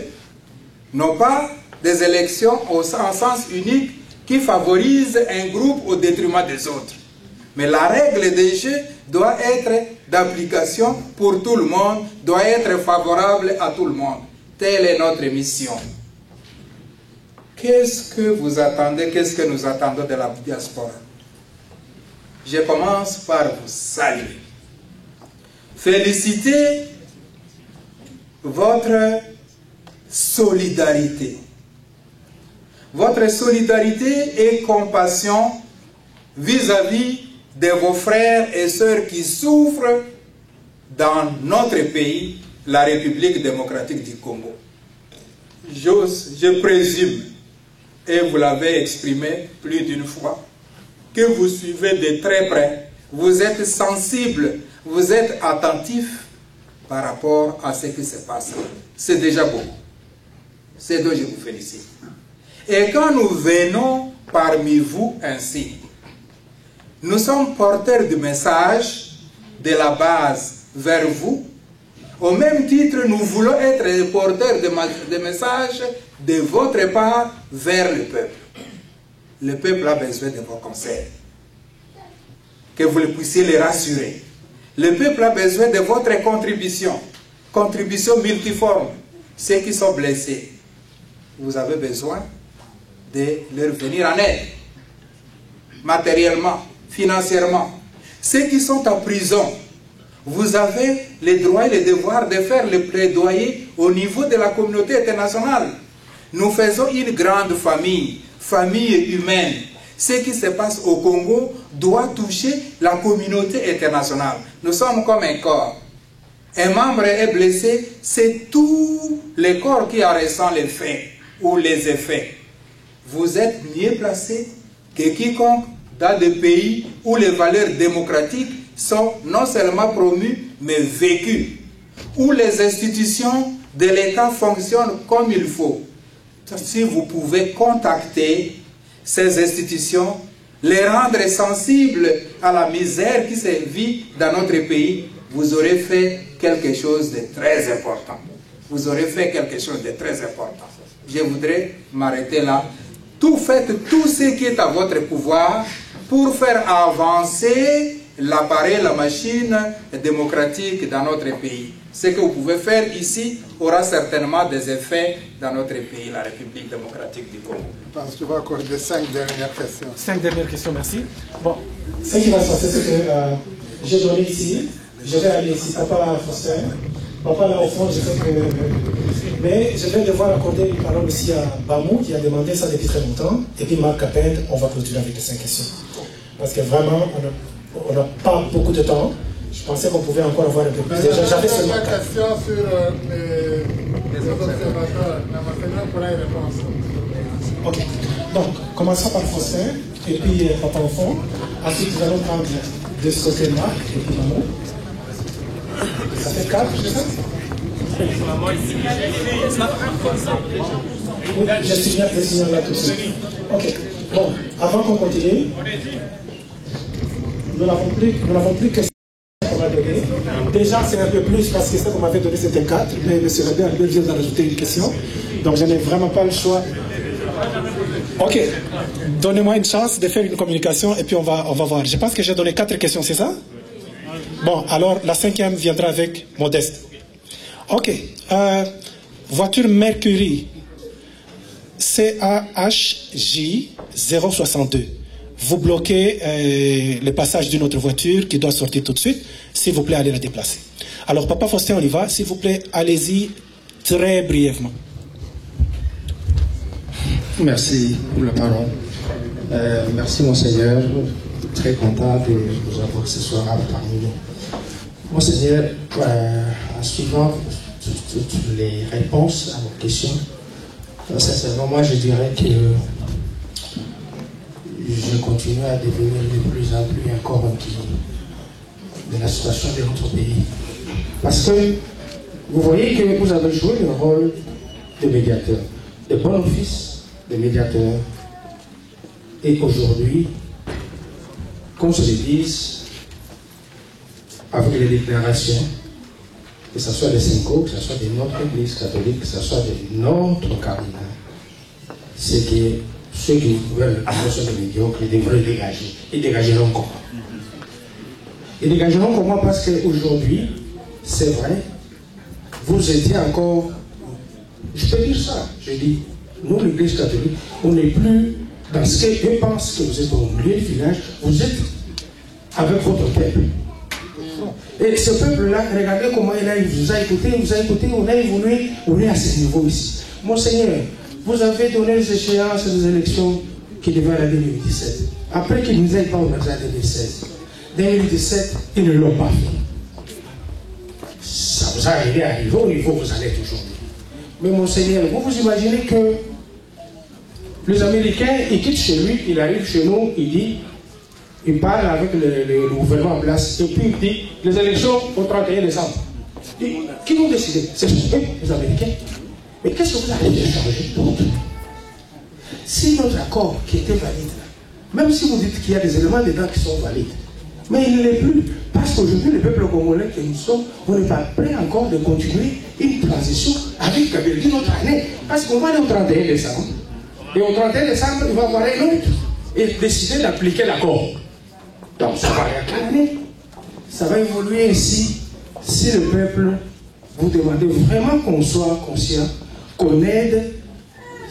non pas des élections en sens unique qui favorisent un groupe au détriment des autres. Mais la règle des jeux doit être d'application pour tout le monde, doit être favorable à tout le monde. Telle est notre mission. Qu'est-ce que vous attendez, qu'est-ce que nous attendons de la diaspora? Je commence par vous saluer. Féliciter votre solidarité. Votre solidarité et compassion vis-à-vis de vos frères et sœurs qui souffrent dans notre pays, la République démocratique du Congo. Je présume, et vous l'avez exprimé plus d'une fois, que vous suivez de très près, vous êtes sensible, vous êtes attentif par rapport à ce qui se passe. C'est déjà beaucoup. C'est dont je vous félicite. Et quand nous venons parmi vous ainsi, nous sommes porteurs du message de la base vers vous. Au même titre, nous voulons être porteurs de messages de votre part vers le peuple. Le peuple a besoin de vos conseils. Que vous puissiez les rassurer. Le peuple a besoin de votre contribution. Contribution multiforme. Ceux qui sont blessés, vous avez besoin de leur venir en aide. Matériellement, financièrement. Ceux qui sont en prison, vous avez les droits et les devoirs de faire le plaidoyer au niveau de la communauté internationale. Nous faisons une grande famille, famille humaine. Ce qui se passe au Congo doit toucher la communauté internationale. Nous sommes comme un corps. Un membre est blessé, c'est tout le corps qui en ressent les faits ou les effets. Vous êtes mieux placé que quiconque dans des pays où les valeurs démocratiques sont non seulement promues, mais vécues, où les institutions de l'État fonctionnent comme il faut. Si vous pouvez contacter ces institutions, les rendre sensibles à la misère qui se vit dans notre pays, vous aurez fait quelque chose de très important. Vous aurez fait quelque chose de très important. Je voudrais m'arrêter là. Faites tout ce qui est à votre pouvoir pour faire avancer l'appareil, la machine démocratique dans notre pays. Ce que vous pouvez faire ici aura certainement des effets dans notre pays, la République démocratique du Congo. Je pense que tu vas accorder 5 dernières questions. 5 dernières questions, merci. Bon, ce qui va se passer, c'est que j'ai donné ici, je vais aller ici, Papa Faustin. Papa là au fond, je sais que... Mais je vais devoir accorder une parole aussi à Bamou, qui a demandé ça depuis très longtemps. Et puis Marc Capet, on va clôturer avec les 5 questions. Parce que vraiment, on n'a pas beaucoup de temps. Je pensais qu'on pouvait encore avoir un peu plus. Déjà, j'avais seulement 4. Question sur les observateurs. La maternelle pourra y répondre. Ok. Donc, commençons par Faustin, et puis Papa au fond. Ensuite, nous allons prendre de ce côté Marc, et puis Bamou. Ça fait 4, c'est ça? Oui, je signale là tout de suite. Ok. Bon, avant qu'on continue, nous n'avons plus que ça qu'on va donner. Déjà, c'est un peu plus parce que ça qu'on m'avait donné c'était 4, mais M. Robert vient d'en rajouter une question. Donc, je n'ai vraiment pas le choix. Ok. Donnez-moi une chance de faire une communication et puis on va voir. Je pense que j'ai donné 4 questions, c'est ça? Bon, alors la 5e viendra avec Modeste. Ok. Voiture Mercury CAHJ 062. Vous bloquez le passage d'une autre voiture qui doit sortir tout de suite. S'il vous plaît, allez la déplacer. Alors, Papa Faustin, on y va. S'il vous plaît, allez-y très brièvement. Merci pour la parole. Merci, Monseigneur. Très content de vous avoir ce soir parmi nous. Monseigneur, en suivant toutes les réponses à vos questions, sincèrement, moi je dirais que je continue à devenir de plus en plus encore inquiet de la situation de notre pays. Parce que vous voyez que vous avez joué le rôle de médiateur, de bon office de médiateur. Et aujourd'hui, qu'on se le dise, avec les déclarations, que ce soit des Cinco, que ce soit de notre Église catholique, que ce soit de notre cardinal, c'est que ceux qui veulent sont des médiocres, ils devraient dégager. Ils dégageront comment? Ils dégageront comment? Parce qu'aujourd'hui, c'est vrai, vous étiez encore, je peux dire ça, je dis, nous l'Église catholique, on n'est plus dans ce qu'eux pensent que vous êtes au milieu du village, vous êtes avec votre peuple. Et ce peuple-là, regardez comment il vous a écouté, on a évolué, on est à ce niveau ici. Monseigneur, vous avez donné les échéances des élections qui devaient aller en 2017. Après qu'ils ne nous aient pas organisé en 2016. 2017, ils ne l'ont pas fait. Ça vous a aidé à arriver au niveau où vous allez aujourd'hui. Mais Monseigneur, vous imaginez que les Américains, ils quittent chez lui, il arrive chez nous, il dit, il parle avec le gouvernement en place, et puis il dit, les élections au 31 décembre. Qui vont décider? C'est eux, les Américains. Mais qu'est-ce que vous allez changer d'autre? Si notre accord qui était valide, même si vous dites qu'il y a des éléments dedans qui sont valides, mais il ne l'est plus. Parce qu'aujourd'hui, le peuple congolais que nous sommes, on n'est pas prêt encore de continuer une transition avec Kabila d'une autre année. Parce qu'on va aller au 31 décembre. Et au 31 décembre, il va avoir un autre et décider d'appliquer l'accord. Donc ça va réclamer. Ça va évoluer ainsi si le peuple vous demande vraiment qu'on soit conscient, qu'on aide.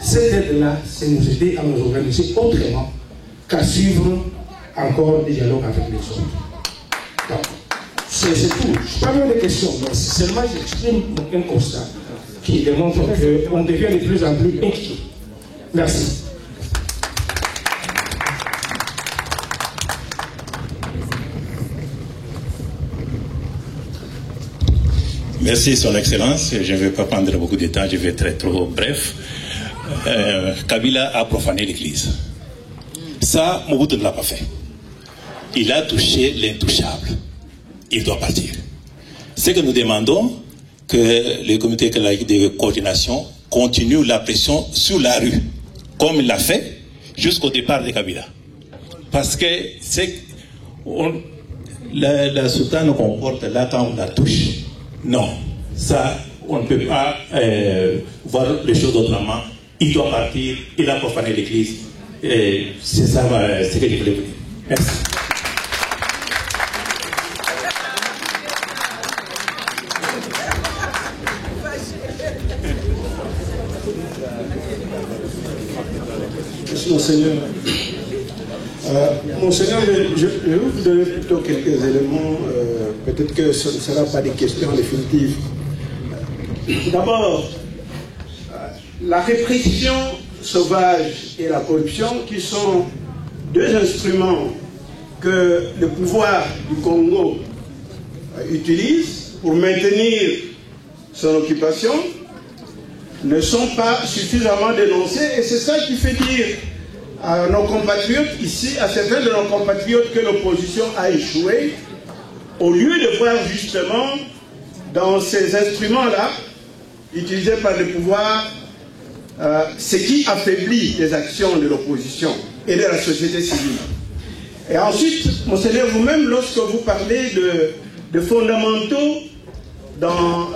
Cette aide-là, c'est nous aider à nous organiser autrement qu'à suivre encore des dialogues avec les autres. Donc, c'est tout. Je ne parle pas de questions, mais seulement j'exprime un constat qui démontre qu'on devient de plus en plus inquiet. Merci. Merci, Son Excellence. Je ne vais pas prendre beaucoup de temps, je vais être trop bref. Kabila a profané l'Église. Ça, Mobutu ne l'a pas fait. Il a touché l'intouchable. Il doit partir. Ce que nous demandons, que le comité de coordination continue la pression sur la rue, comme il l'a fait jusqu'au départ de Kabila. Parce que la sultane comporte là quand on la touche. Non, ça, on ne peut pas voir les choses autrement. Il doit partir, il a profané l'Église. C'est ça ce que je voulais vous dire. Merci. Monseigneur. Monseigneur, je vais vous donner plutôt quelques éléments. Peut-être que ce ne sera pas des questions définitives. D'abord, la répression sauvage et la corruption, qui sont deux instruments que le pouvoir du Congo utilise pour maintenir son occupation, ne sont pas suffisamment dénoncés, et c'est ça qui fait dire à nos compatriotes ici, à certains de nos compatriotes, que l'opposition a échoué, au lieu de voir justement dans ces instruments-là, utilisés par le pouvoir, ce qui affaiblit les actions de l'opposition et de la société civile. Et ensuite, Monseigneur, vous-même, lorsque vous parlez de fondamentaux dans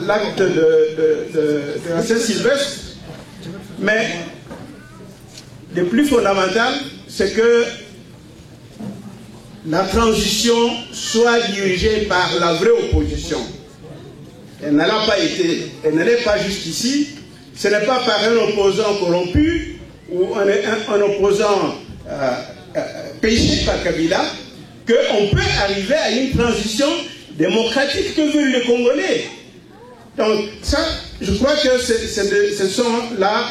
l'acte de la Saint-Sylvestre, mais le plus fondamental, c'est que la transition soit dirigée par la vraie opposition. Elle n'a pas été, elle ne l'est pas jusqu'ici. Ce n'est pas par un opposant corrompu ou un opposant péché par Kabila qu'on peut arriver à une transition démocratique que veulent les Congolais. Donc ça, je crois que ce sont là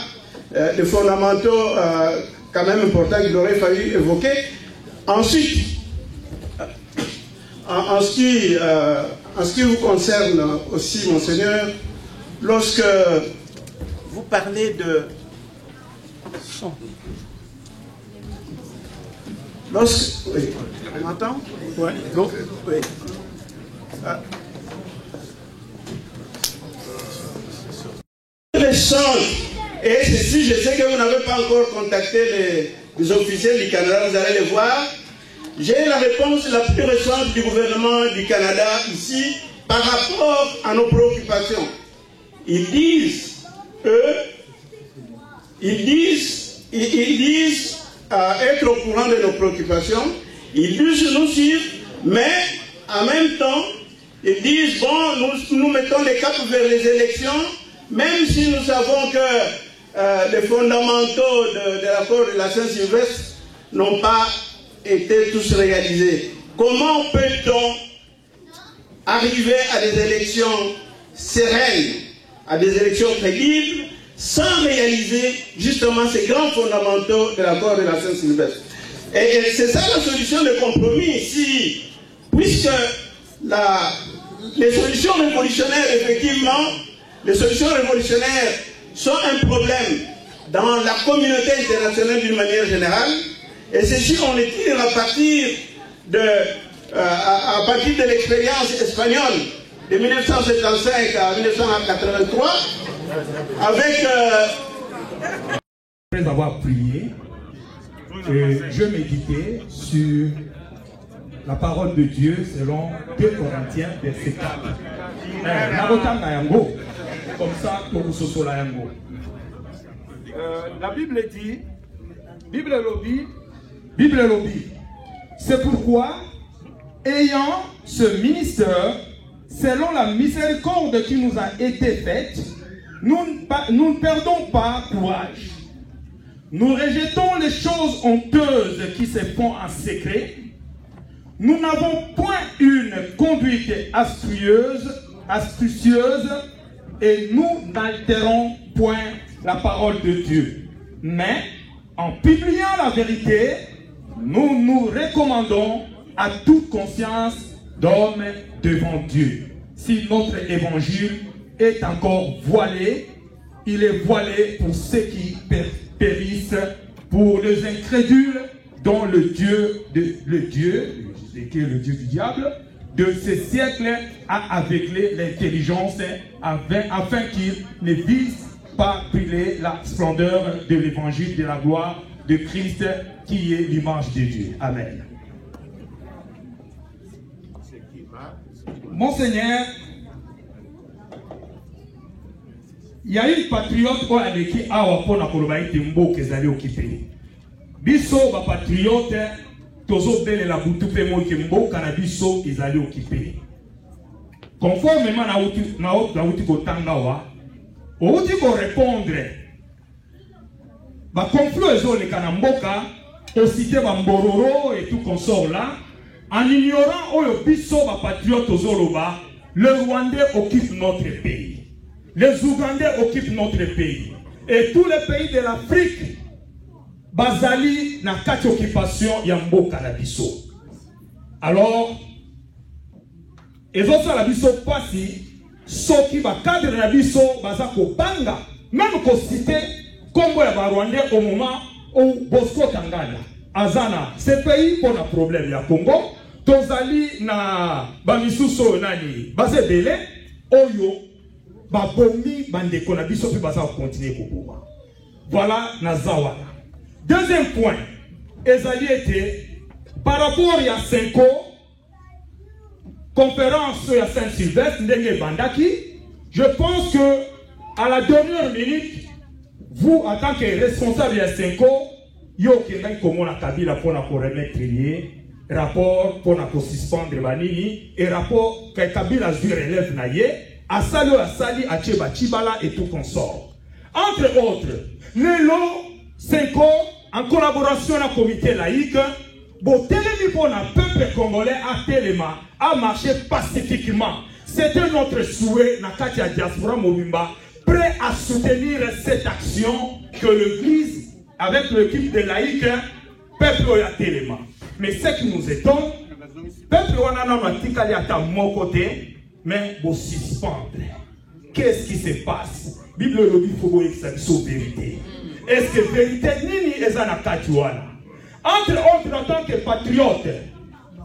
les fondamentaux quand même importants qu'il aurait fallu évoquer. Ensuite, en ce qui vous concerne aussi, Monseigneur, lorsque vous parlez de... Oui, on m'entend? Oui. Oui. L'échange, et ceci, je sais que vous n'avez pas encore contacté les officiels du Canada, vous allez les voir. J'ai la réponse la plus récente du gouvernement du Canada ici par rapport à nos préoccupations. Ils disent être au courant de nos préoccupations, ils disent nous suivre, mais en même temps, ils disent, bon, nous mettons les caps vers les élections, même si nous savons que les fondamentaux de l'accord de la Saint-Sylvestre n'ont pas été tous réalisés. Comment peut-on arriver à des élections sereines, à des élections crédibles, sans réaliser justement ces grands fondamentaux de l'accord de la Saint-Sylvestre? Et c'est ça la solution de compromis ici, puisque les solutions révolutionnaires, effectivement, les solutions révolutionnaires sont un problème dans la communauté internationale d'une manière générale, et ceci on les tire à partir de l'expérience espagnole de 1975 à 1983, avec... Après avoir prié, je méditais sur la parole de Dieu selon 2 Corinthiens, verset 4. Comme ça, la Bible dit, Bible lobby, c'est pourquoi, ayant ce ministère, selon la miséricorde qui nous a été faite, nous ne perdons pas courage. Nous rejetons les choses honteuses qui se font en secret. Nous n'avons point une conduite astucieuse et nous n'altérons point la parole de Dieu. Mais en publiant la vérité, nous nous recommandons à toute conscience d'homme devant Dieu. Si notre évangile est encore voilé, il est voilé pour ceux qui périssent, pour les incrédules dont le Dieu qui est le Dieu du diable, de ce siècle a aveuglé l'intelligence afin qu'ils ne visent pas brûler la splendeur de l'évangile de la gloire de Christ qui est l'image de Dieu. Amen. Monseigneur, il y a une patriote qui a dit qu'il y a une occupé. Biso ba patriote tozo bele la butu pe mo kembo kana biso ezali occupé. Conformément na uti ko tanga wa, uti ko répondre conflit ezoleka na mboka, ocité Mbororo et tout consort là, en ignorant oyo biso ba patriotes ozoloba, le Rwandais occupe notre pays. Les Ougandais occupent notre pays. Et tous les pays de l'Afrique, bazali na kati occupation ya mboka na biso. Alors, ezosa la biso pasi, soki ba cadre na biso bazako banga, même ko cité Congo ya ba Rwandais au moment où Bosco Tangana, azana, ce pays pour un problème ya Congo, tozali na bamisuso nani, base dele, oyo, babomi bandeko na biso pe baza continuer kokoma. Voilà nazawala. Deuxième point, ezali était par rapport à Senko, conférence à Saint-Sylvestre, ndenge bandaki, je pense que à la dernière minute, vous en tant que responsable de Senko, yo kengai komona Kabila pour na remettre rapport pour na suspendre banini et rapport que Kabila zu relève na ye. Asali Asali, Acheba Chibala et tout consort. Entre autres, Nelo, Senko, en collaboration avec le comité laïque, Botelemi pour le peuple congolais à Téléma a marché pacifiquement. C'était notre souhait, Nakatia Diaspora Mobimba, prêt à soutenir cette action que l'Église, avec l'équipe de laïque, peuple à Téléma. Mais ce qui nous étonne, peuple Wananatikali à mon côté, mais vous suspendre. Qu'est-ce qui se passe? Bible le dit faut que ça soit vérité. Est-ce que vérité nini ezana katiwana? Entre autres, en tant que patriote,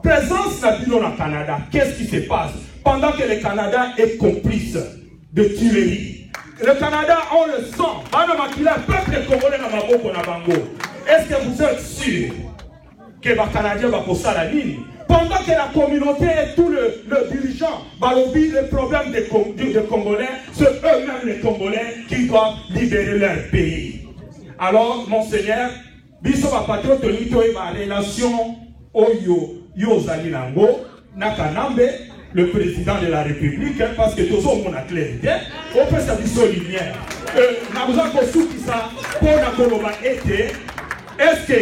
présence na bilo na Canada, qu'est-ce qui se passe? Pendant que le Canada est complice de tuerie. Le Canada, on le sent. Peuple congolais na maboko na bango. Est-ce que vous êtes sûr que les Canadiens vont poser la ligne? Pendant que la communauté et tous les dirigeants balobient les problèmes des Congolais, c'est eux-mêmes les Congolais qui doivent libérer leur pays. Alors, Monseigneur, biso ba patriote nito et ma relation oyo yozali nango nakanambe le président de la République parce que tous mon clairité on peut sa biso lumière. Na besoin ko souki ça pour na koloba été est-ce que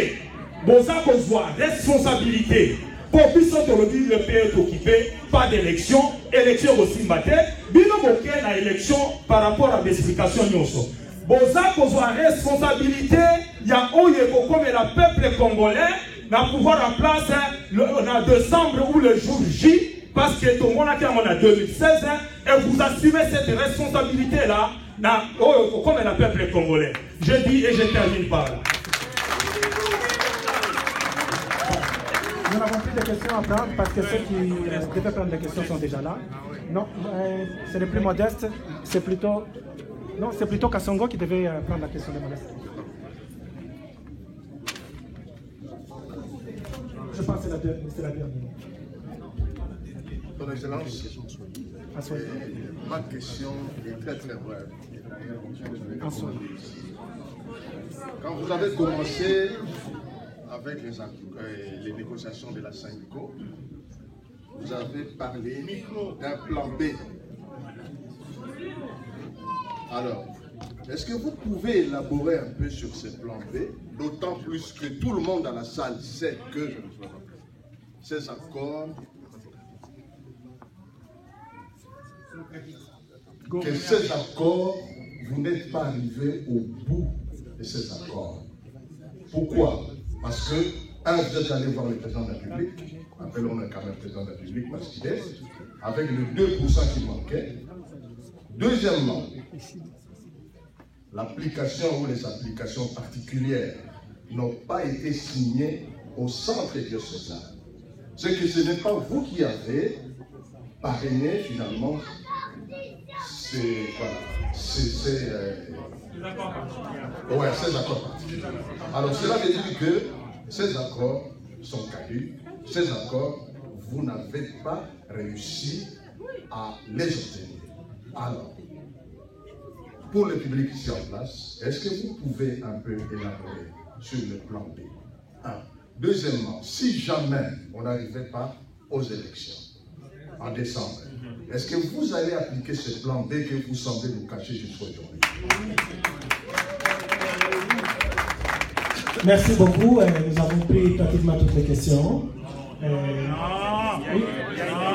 boza ko voir responsabilité pour biso tolobi le pays est occupé, pas d'élection, élection aussi maté, bino boké na élection par rapport à l'explication nyonso. Boza kozwa responsabilité, ya oye comme le peuple congolais na pouvoir en place en décembre ou le jour J, parce que tout le monde a été en 2016, et vous assumez cette responsabilité là, comme le peuple congolais. Je dis et je termine par là. Nous n'avons plus de questions à prendre parce que ceux qui devaient prendre des questions sont déjà là. Non, c'est le plus modeste. C'est plutôt... Non, c'est plutôt Kassongo qui devait prendre la question de modeste. Je pense que c'est la dernière. Ton Excellence, ma question est très très brève. Quand vous avez commencé avec les négociations de la Syndico, vous avez parlé d'un plan B. Alors, est-ce que vous pouvez élaborer un peu sur ce plan B, d'autant plus que tout le monde dans la salle sait que ces accords, vous n'êtes pas arrivé au bout de ces accords. Pourquoi? Parce que, vous êtes allé voir le président de la République, appelons-le quand même président de la République, parce qu'il est, avec le 2% qui manquait. Deuxièmement, l'application ou les applications particulières n'ont pas été signées au centre diocésain. C'est que ce n'est pas vous qui avez parrainé finalement ces accords particuliers. Alors cela veut dire que ces accords sont caducs, ces accords, vous n'avez pas réussi à les obtenir. Alors, pour le public ici en place, est-ce que vous pouvez un peu élaborer sur le plan B? Deuxièmement, si jamais on n'arrivait pas aux élections en décembre, est-ce que vous allez appliquer ce plan B que vous semblez nous cacher jusqu'à aujourd'hui? Merci beaucoup. Nous avons pris pratiquement toutes les questions. Oui.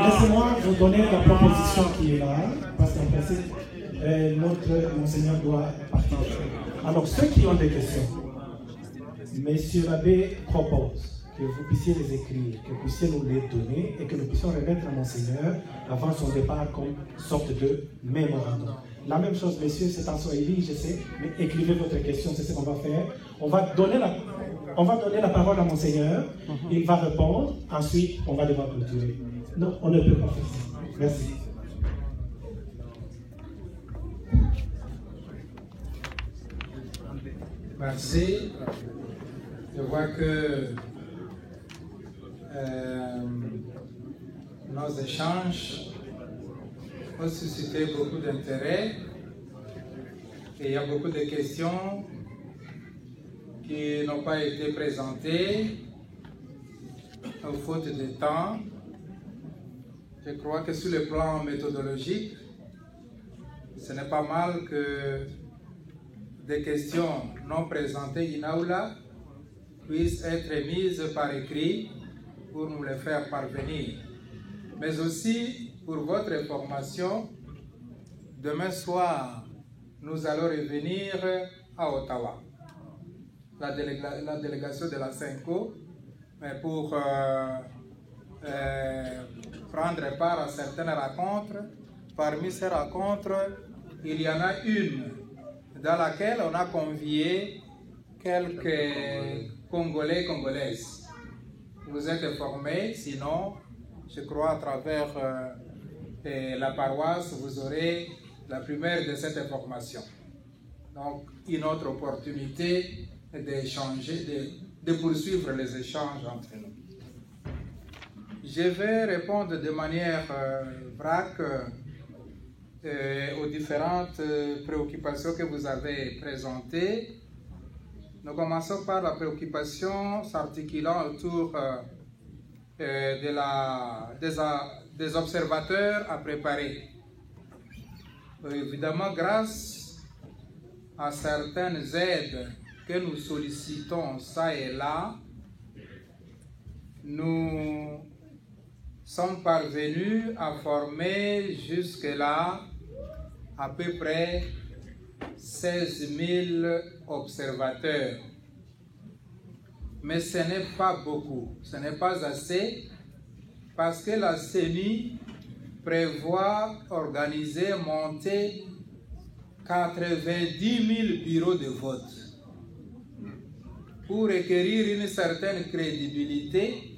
Laissez-moi vous donner la proposition qui est là, parce qu'en principe, notre monseigneur doit partir. Alors, ceux qui ont des questions, Monsieur l'abbé propose que vous puissiez les écrire, que vous puissiez nous les donner et que nous puissions remettre à Monseigneur avant son départ comme sorte de mémorandum. La même chose, messieurs, c'est en Swahili, je sais, mais écrivez votre question, c'est ce qu'on va faire. On va donner la parole à Monseigneur, il va répondre, ensuite on va devoir clôturer. Non, on ne peut pas faire ça. Merci. Merci. Je vois que nos échanges ont suscité beaucoup d'intérêt et il y a beaucoup de questions qui n'ont pas été présentées faute de temps. Je crois que sur le plan méthodologique, ce n'est pas mal que des questions non présentées in aula puissent être mises par écrit pour nous les faire parvenir. Mais aussi, pour votre information, demain soir, nous allons revenir à Ottawa. La délégation de la CENCO, mais pour prendre part à certaines rencontres. Parmi ces rencontres, il y en a une dans laquelle on a convié quelques Congolais, Congolaises. Vous êtes informés, sinon, je crois à travers la paroisse, vous aurez la première de cette information. Donc, une autre opportunité d'échanger, de poursuivre les échanges entre nous. Je vais répondre de manière vrac aux différentes préoccupations que vous avez présentées. Nous commençons par la préoccupation s'articulant autour des observateurs à préparer. Évidemment, grâce à certaines aides que nous sollicitons ça et là, nous sommes parvenus à former jusque-là à peu près 16 000 observateurs. Mais ce n'est pas beaucoup, ce n'est pas assez, parce que la CENI prévoit organiser, monter 90 000 bureaux de vote. Pour requérir une certaine crédibilité,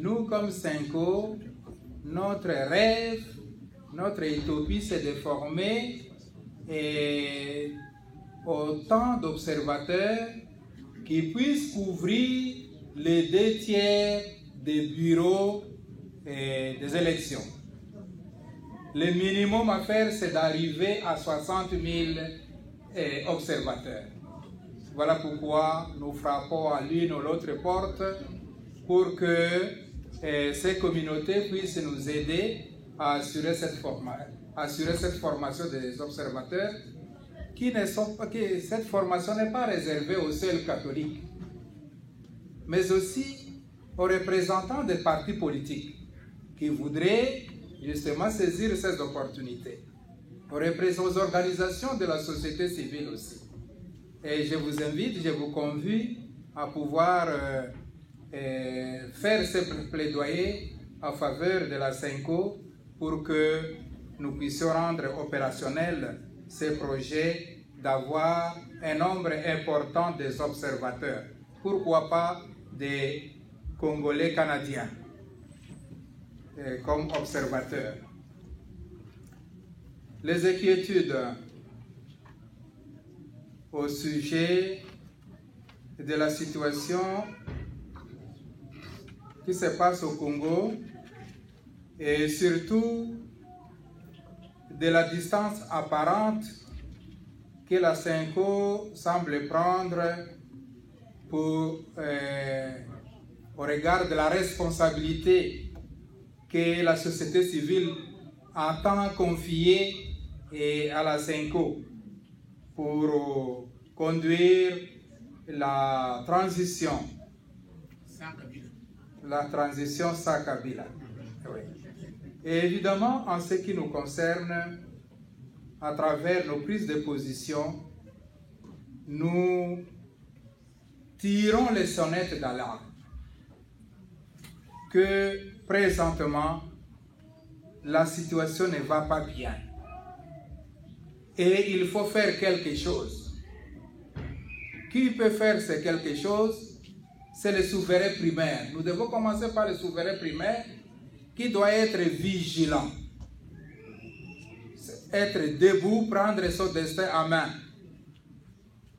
nous, comme CENCO, notre rêve, notre utopie, c'est de former autant d'observateurs qui puissent couvrir les 2/3 des bureaux des élections. Le minimum à faire, c'est d'arriver à 60 000 observateurs. Voilà pourquoi nous frappons à l'une ou l'autre porte pour que ces communautés puissent nous aider à assurer cette formation des observateurs, que cette formation n'est pas réservée aux seuls catholiques, mais aussi aux représentants des partis politiques qui voudraient justement saisir ces opportunités, aux organisations de la société civile aussi. Et je vous invite, je vous convie à pouvoir faire ce plaidoyer en faveur de la CENCO pour que nous puissions rendre opérationnel ces projets d'avoir un nombre important des observateurs. Pourquoi pas des Congolais canadiens comme observateurs. Les inquiétudes au sujet de la situation qui se passe au Congo et surtout de la distance apparente que la CENCO semble prendre au regard de la responsabilité que la société civile entend confier à la CENCO pour conduire la transition sans Kabila. Oui. Et évidemment, en ce qui nous concerne, à travers nos prises de position, nous tirons les sonnettes d'alarme que présentement, la situation ne va pas bien. Et il faut faire quelque chose. Qui peut faire ce quelque chose? C'est le souverain primaire. Nous devons commencer par le souverain primaire qui doit être vigilant, être debout, prendre son destin en main.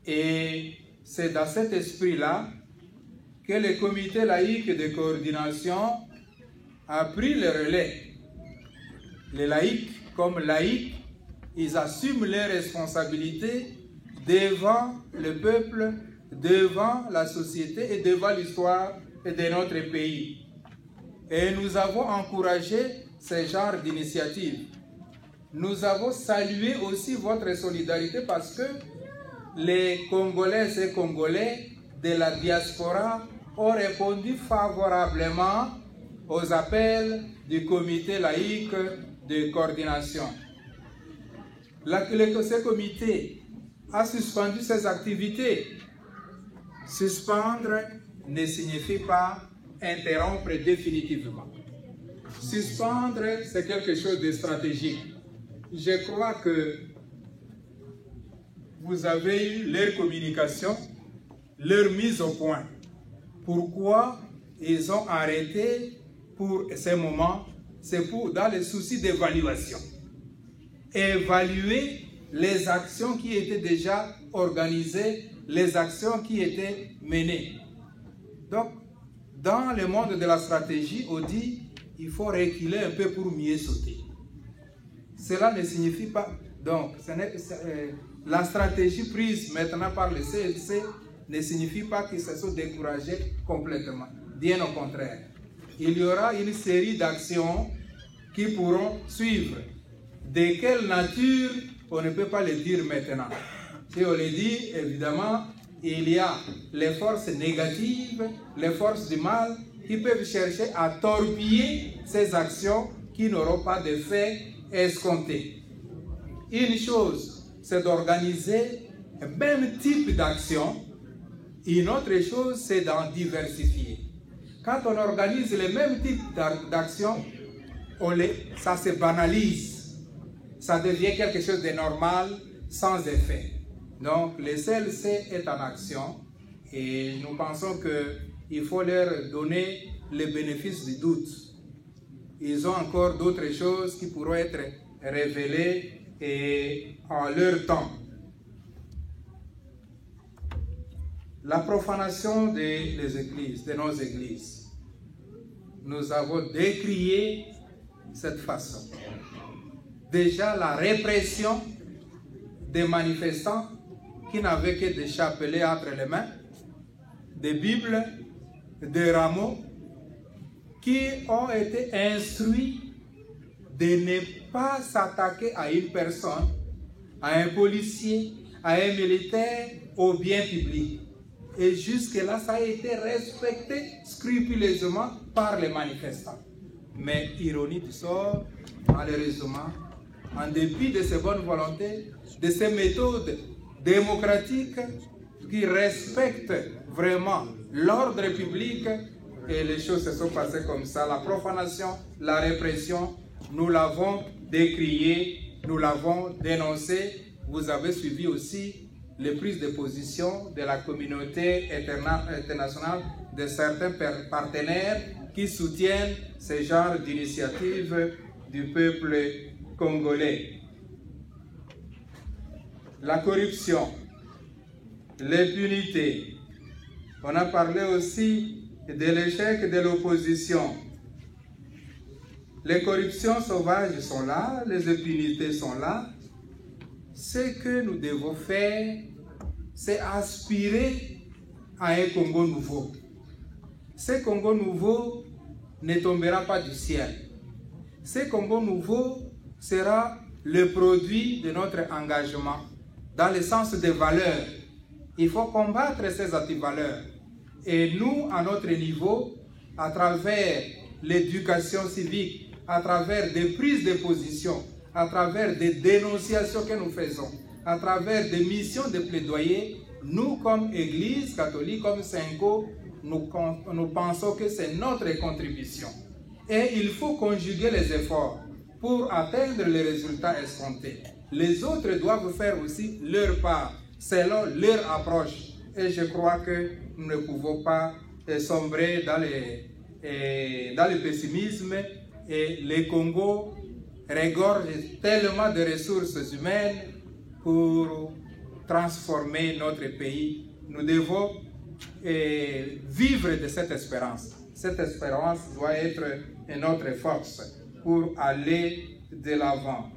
Et c'est dans cet esprit-là que le comité laïque de coordination a pris le relais. Les laïcs, comme laïcs, ils assument leurs responsabilités devant le peuple, devant la société et devant l'histoire de notre pays. Et nous avons encouragé ce genre d'initiative. Nous avons salué aussi votre solidarité parce que les Congolaises et Congolais de la diaspora ont répondu favorablement aux appels du comité laïque de coordination. Ce comité a suspendu ses activités. Suspendre ne signifie pas interrompre définitivement. Suspendre, c'est quelque chose de stratégique. Je crois que vous avez eu leur communication, leur mise au point. Pourquoi ils ont arrêté pour ces moments? C'est dans le souci d'évaluation. Évaluer les actions qui étaient déjà organisées, les actions qui étaient menées. Donc, dans le monde de la stratégie, on dit il faut reculer un peu pour mieux sauter. Cela ne signifie pas... Donc, la stratégie prise maintenant par le CLC ne signifie pas qu'ils se sont découragés complètement. Bien au contraire. Il y aura une série d'actions qui pourront suivre. De quelle nature, on ne peut pas le dire maintenant. Si on le dit, évidemment, il y a les forces négatives, les forces du mal, qui peuvent chercher à torpiller ces actions qui n'auront pas d'effet escompté. Une chose, c'est d'organiser le même type d'action. Une autre chose, c'est d'en diversifier. Quand on organise le même type d'action, ça se banalise. Ça devient quelque chose de normal, sans effet. Donc, le CLC est en action et nous pensons qu'il faut leur donner le bénéfice du doute. Ils ont encore d'autres choses qui pourront être révélées et en leur temps. La profanation des églises, de nos églises. Nous avons décrié cette façon. Déjà, la répression des manifestants qui n'avaient que des chapelets entre les mains, des Bibles, des rameaux, qui ont été instruits de ne pas s'attaquer à une personne, à un policier, à un militaire, au bien public. Et jusque-là, ça a été respecté scrupuleusement par les manifestants. Mais, ironie du sort, malheureusement, en dépit de ces bonnes volontés, de ces méthodes démocratiques qui respectent vraiment l'ordre public, et les choses se sont passées comme ça. La profanation, la répression, nous l'avons décrié, nous l'avons dénoncé. Vous avez suivi aussi les prises de position de la communauté internationale, de certains partenaires qui soutiennent ce genre d'initiative du peuple congolais. La corruption, l'impunité. On a parlé aussi de l'échec de l'opposition. Les corruptions sauvages sont là, les impunités sont là. Ce que nous devons faire, c'est aspirer à un Congo nouveau. Ce Congo nouveau ne tombera pas du ciel. Ce Congo nouveau sera le produit de notre engagement dans le sens des valeurs Il faut combattre ces antivaleurs. Et nous, à notre niveau, à travers l'éducation civique, à travers des prises de position, à travers des dénonciations que nous faisons, à travers des missions de plaidoyer, nous, comme Église catholique, comme Senko, nous pensons que c'est notre contribution. Et il faut conjuguer les efforts pour atteindre les résultats escomptés. Les autres doivent faire aussi leur part, selon leur approche. Et je crois que nous ne pouvons pas sombrer dans le pessimisme. Et le Congo regorge tellement de ressources humaines pour transformer notre pays. Nous devons vivre de cette espérance. Cette espérance doit être notre force pour aller de l'avant.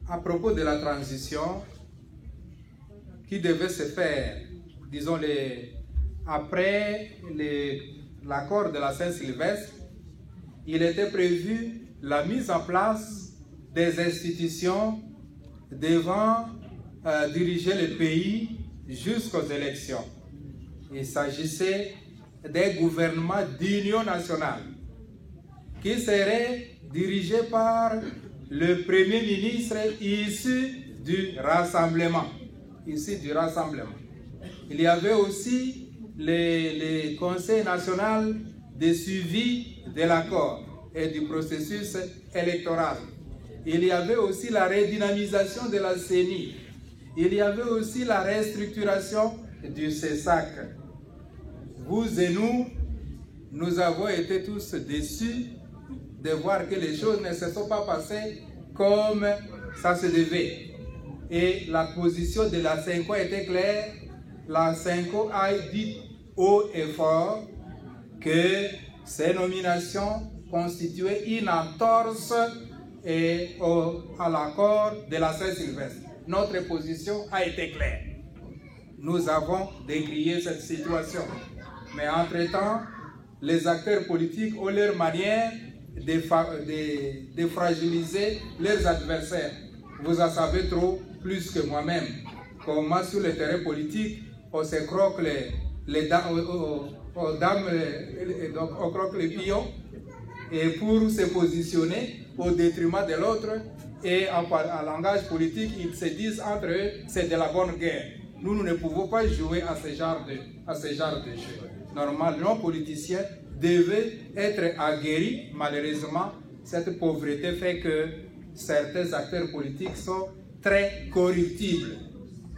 À propos de la transition qui devait se faire, disons, après l'accord de la Saint-Sylvestre, il était prévu la mise en place des institutions devant diriger le pays jusqu'aux élections. Il s'agissait des gouvernements d'union nationale qui seraient dirigés par le Premier ministre issu du rassemblement. Il y avait aussi le Conseil national de suivi de l'accord et du processus électoral. Il y avait aussi la redynamisation de la CENI. Il y avait aussi la restructuration du CESAC. Vous et nous avons été tous déçus de voir que les choses ne se sont pas passées comme ça se devait. Et la position de la Senko était claire. La Senko a dit haut et fort que ces nominations constituaient une entorse à l'accord de la Saint-Sylvestre. Notre position a été claire. Nous avons décrié cette situation. Mais entre-temps, les acteurs politiques ont leur manière de fragiliser leurs adversaires. Vous en savez trop plus que moi-même. Comment sur le terrain politique, on se croque les dames, on croque les pions, et pour se positionner au détriment de l'autre, et en langage politique, ils se disent entre eux, c'est de la bonne guerre. Nous ne pouvons pas jouer à ce genre de jeu. Normalement, nos politiciens devaient être aguerris. Malheureusement, cette pauvreté fait que certains acteurs politiques sont très corruptibles.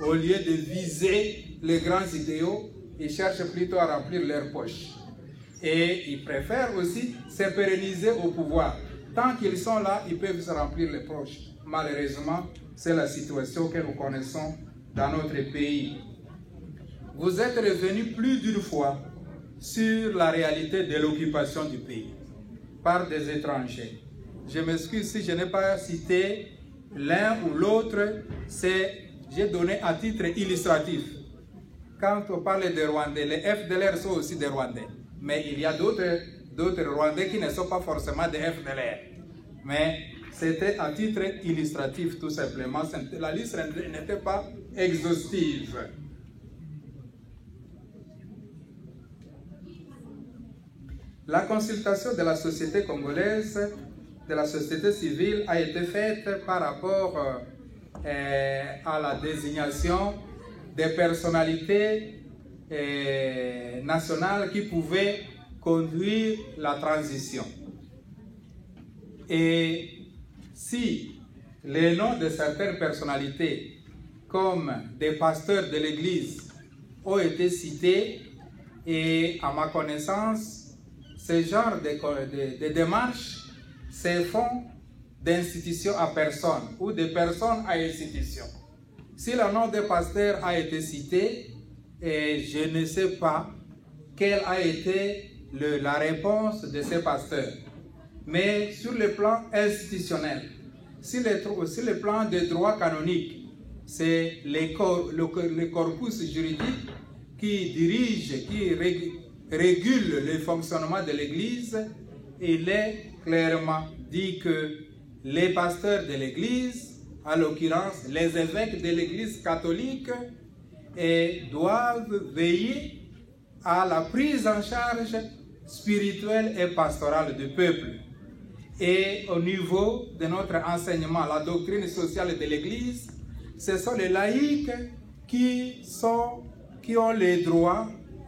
Au lieu de viser les grands idéaux, ils cherchent plutôt à remplir leurs poches. Et ils préfèrent aussi se pérenniser au pouvoir. Tant qu'ils sont là, ils peuvent se remplir les poches. Malheureusement, c'est la situation que nous connaissons dans notre pays. Vous êtes revenu plus d'une fois sur la réalité de l'occupation du pays par des étrangers. Je m'excuse si je n'ai pas cité l'un ou l'autre, j'ai donné à titre illustratif. Quand on parle des Rwandais, les FDLR sont aussi des Rwandais. Mais il y a d'autres Rwandais qui ne sont pas forcément des FDLR. Mais c'était à titre illustratif tout simplement. La liste n'était pas exhaustive. La consultation de la société congolaise, de la société civile, a été faite par rapport à la désignation des personnalités nationales qui pouvaient conduire la transition. Et si les noms de certaines personnalités, comme des pasteurs de l'Église, ont été cités, et à ma connaissance, ce genre de démarches se font d'institution à personne ou de personne à institution. Si le nom des pasteurs a été cité, et je ne sais pas quelle a été la réponse de ces pasteurs. Mais sur le plan institutionnel, sur le plan des droits canoniques, c'est le corpus juridique qui dirige, qui régule le fonctionnement de l'Église. Il est clairement dit que les pasteurs de l'Église, en l'occurrence les évêques de l'Église catholique, et doivent veiller à la prise en charge spirituelle et pastorale du peuple. Et au niveau de notre enseignement, la doctrine sociale de l'Église, ce sont les laïcs qui ont le droit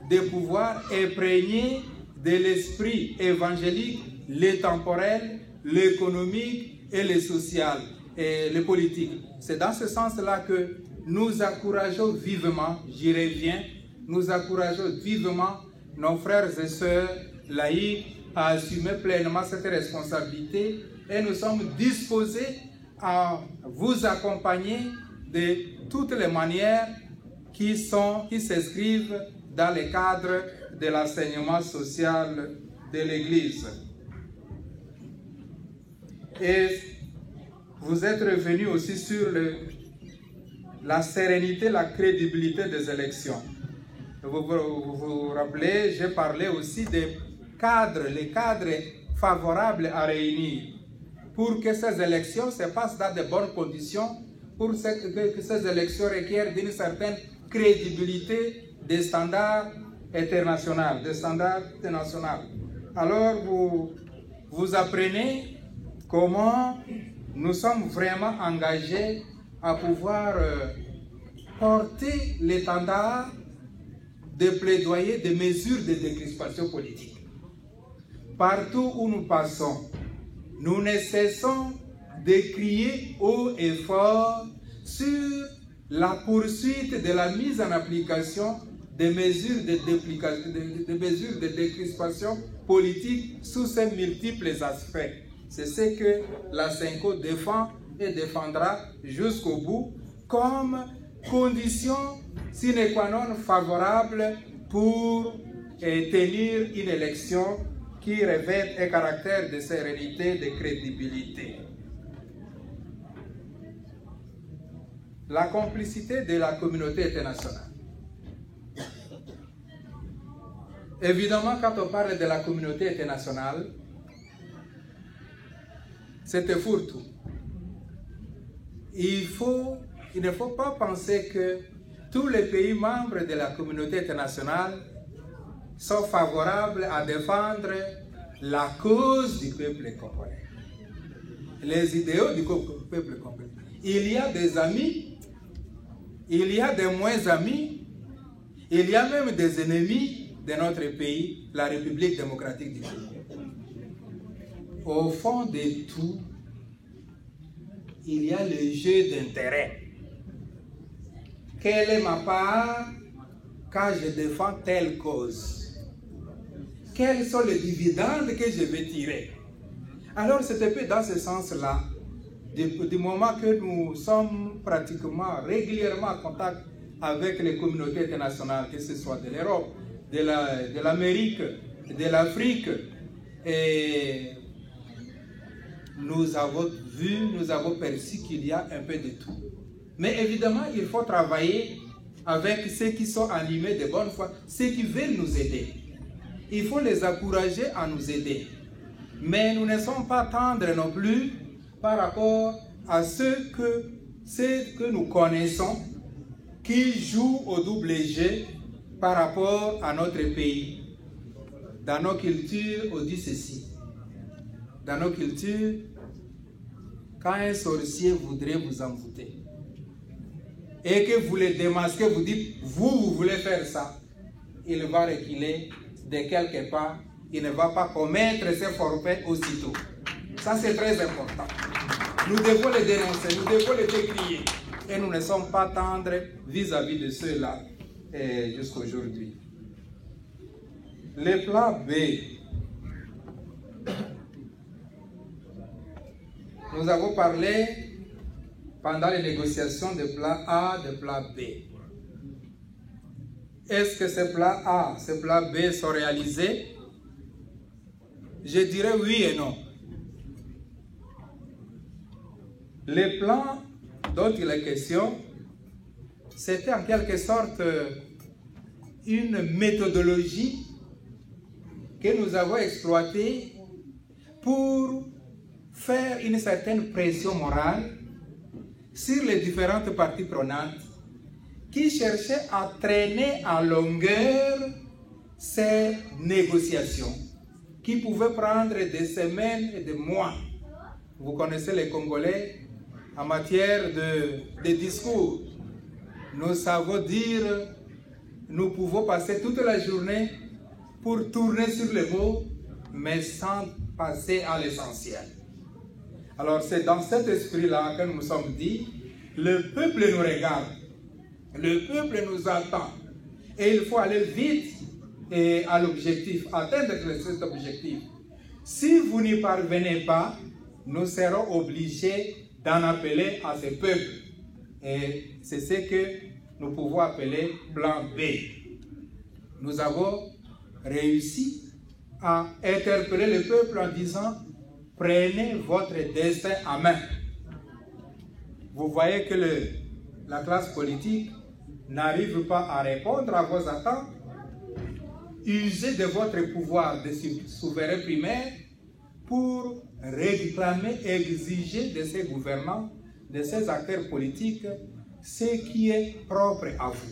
de pouvoir imprégner de l'esprit évangélique le temporel, l'économique et le social et le politique. C'est dans ce sens-là que nous encourageons vivement, j'y reviens, nous encourageons vivement nos frères et sœurs laïcs à assumer pleinement cette responsabilité et nous sommes disposés à vous accompagner de toutes les manières qui s'inscrivent dans le cadre de l'enseignement social de l'Église. Et vous êtes revenu aussi sur la sérénité, la crédibilité des élections. Vous vous rappelez, j'ai parlé aussi des cadres, les cadres favorables à réunir pour que ces élections se passent dans de bonnes conditions, pour que ces élections requièrent d'une certaine crédibilité des standards internationaux, des standards nationaux. Alors vous apprenez comment nous sommes vraiment engagés à pouvoir porter l'étendard de plaidoyer des mesures de décrispation politique. Partout où nous passons, nous ne cessons de crier haut et fort sur la poursuite de la mise en application des mesures de décrispation politique sous ces multiples aspects. C'est ce que la SENCO défend et défendra jusqu'au bout comme condition sine qua non favorable pour tenir une élection qui revêt un caractère de sérénité, de crédibilité. La complicité de la communauté internationale. Évidemment, quand on parle de la communauté internationale, c'était fourre-tout. Il ne faut pas penser que tous les pays membres de la communauté internationale sont favorables à défendre la cause du peuple congolais, les idéaux du peuple congolais. Il y a des amis, il y a des moins amis, il y a même des ennemis de notre pays, la République démocratique du Congo. Au fond de tout, il y a le jeu d'intérêt. Quelle est ma part quand je défends telle cause? Quels sont les dividendes que je vais tirer? Alors c'est un peu dans ce sens-là, du moment que nous sommes pratiquement régulièrement en contact avec les communautés internationales, que ce soit de l'Europe, de l'Amérique, de l'Afrique, et nous avons vu, nous avons perçu qu'il y a un peu de tout. Mais évidemment, il faut travailler avec ceux qui sont animés de bonne foi, ceux qui veulent nous aider. Il faut les encourager à nous aider. Mais nous ne sommes pas tendres non plus par rapport à ceux que nous connaissons qui jouent au double jeu par rapport à notre pays. Dans nos cultures, on dit ceci. Dans nos cultures, quand un sorcier voudrait vous envoûter et que vous le démasquez, vous dites, vous voulez faire ça, il va reculer de quelque part, il ne va pas commettre ses forfaits aussitôt. Ça, c'est très important. Nous devons les dénoncer, nous devons les décrier. Et nous ne sommes pas tendres vis-à-vis de ceux-là jusqu'à aujourd'hui. Le plan B. Nous avons parlé pendant les négociations de plan A, de plan B. Est-ce que ces plans A, ces plans B sont réalisés? Je dirais oui et non. Les plans dont il est question, c'était en quelque sorte une méthodologie que nous avons exploitée pour faire une certaine pression morale sur les différentes parties prenantes qui cherchaient à traîner en longueur ces négociations qui pouvaient prendre des semaines et des mois. Vous connaissez les Congolais en matière de discours. Nous savons dire, nous pouvons passer toute la journée pour tourner sur les mots, mais sans passer à l'essentiel. Alors c'est dans cet esprit-là que nous nous sommes dit, le peuple nous regarde, le peuple nous attend, et il faut aller vite et à l'objectif, atteindre cet objectif. Si vous n'y parvenez pas, nous serons obligés d'en appeler à ce peuple. Et c'est ce que nous pouvons appeler plan B. Nous avons réussi à interpeller le peuple en disant « Prenez votre destin en main ». Vous voyez que la classe politique n'arrive pas à répondre à vos attentes. Usez de votre pouvoir de souverain primaire pour réclamer et exiger de ces gouvernants, de ces acteurs politiques, ce qui est propre à vous.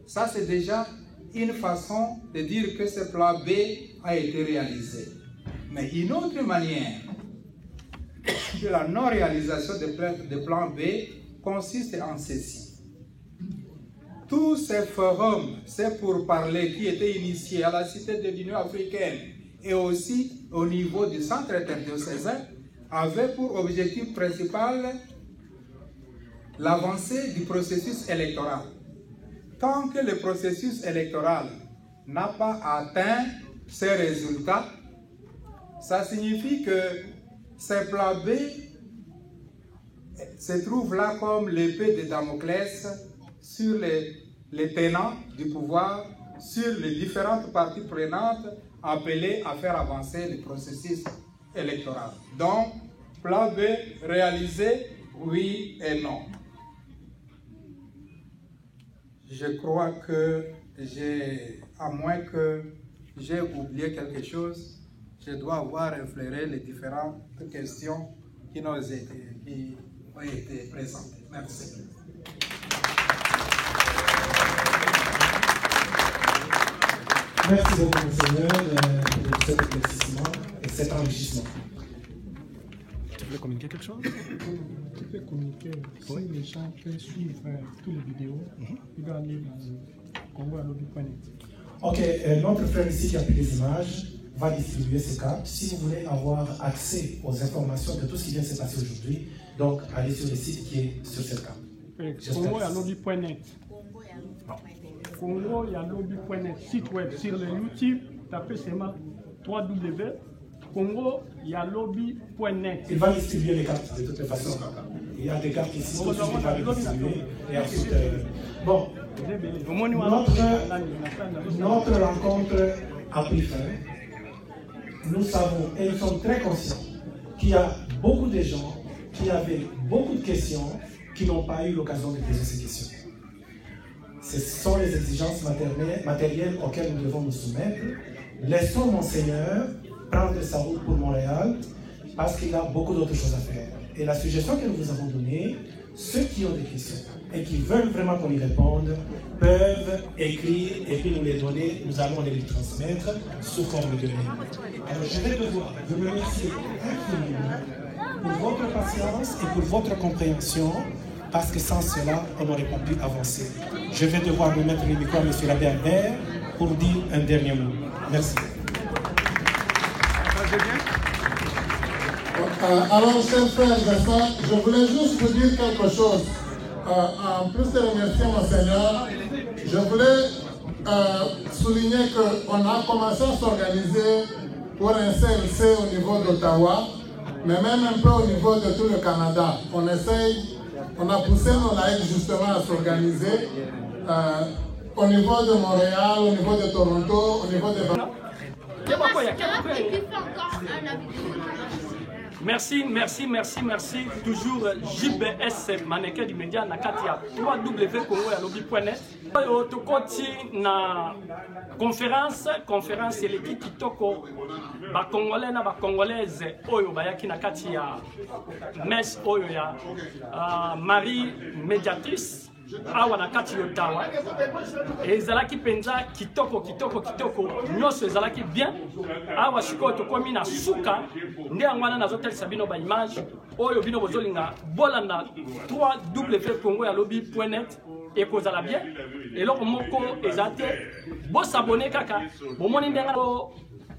Ça, c'est déjà une façon de dire que ce plan B a été réalisé. Mais une autre manière de la non-réalisation de plan B consiste en ceci. Tous ces forums, ces pourparlers qui étaient initiés à la Cité de l'Union africaine et aussi au niveau du centre interdiocésain avaient pour objectif principal l'avancée du processus électoral. Tant que le processus électoral n'a pas atteint ses résultats, ça signifie que ce plan B se trouve là comme l'épée de Damoclès sur les tenants du pouvoir, sur les différentes parties prenantes appelées à faire avancer le processus électoral. Donc, plan B réalisé, oui et non. Je crois que à moins que j'ai oublié quelque chose, je dois avoir effleuré les différentes questions qui ont été présentées. Merci. Merci beaucoup, Monseigneur, pour cet éclaircissement et cet enrichissement. Tu voulais communiquer quelque chose? Tu peux communiquer. Si les gens peuvent suivre toutes les vidéos, ils doivent aller dans congoalobi.net. Ok, notre frère ici qui a pris les images va distribuer ces cartes. Si vous voulez avoir accès aux informations de tout ce qui vient de se passer aujourd'hui, donc allez sur le site qui est sur cette carte. congoalobi.net. congoalobi.net, site web sur le YouTube, tapez seulement www.congoalobi.net. Il va distribuer les cartes de toute façon. Il y a des cartes ici, il va les distribuer. Et ensuite, bon, notre rencontre a pris fin. Nous savons et nous sommes très conscients qu'il y a beaucoup de gens qui avaient beaucoup de questions qui n'ont pas eu l'occasion de poser ces questions. Ce sont les exigences matérielles auxquelles nous devons nous soumettre. Laissons Monseigneur prendre sa route pour Montréal parce qu'il a beaucoup d'autres choses à faire. Et la suggestion que nous vous avons donnée, ceux qui ont des questions et qui veulent vraiment qu'on y réponde peuvent écrire et puis nous les donner, nous allons les lui transmettre sous forme de mail. Alors je vais devoir vous remercier infiniment pour votre patience et pour votre compréhension parce que sans cela, on n'aurait pas pu avancer. Je vais devoir remettre le micro à M. l'abbé Albert pour dire un dernier mot. Merci. Alors, chers frères et sœurs, je voulais juste vous dire quelque chose. En plus de remercier Monseigneur, je voulais souligner qu'on a commencé à s'organiser pour un CLC au niveau d'Ottawa, mais même un peu au niveau de tout le Canada. On a poussé nos laïcs justement à s'organiser au niveau de Montréal, au niveau de Toronto, au niveau de... Merci. Toujours JBS, mannequin du média, na katia www.congoyalobi.net. Tout continue na conférence et l'équipe kitoko ba congolais na ba congolaise oyo bayaki na katia messe oyo ya Marie médiatrice. Awa na kati yotawa ezalaki penza kitoko nyonso ezalaki bien. Awa sikoyo tokomi na suka nde angwana nazotalisa bino ba image oyo bino bozolinga bolanda www.congoyalobi.net ekozala bien eloko moko eza te bosabone kaka bomoni ndenga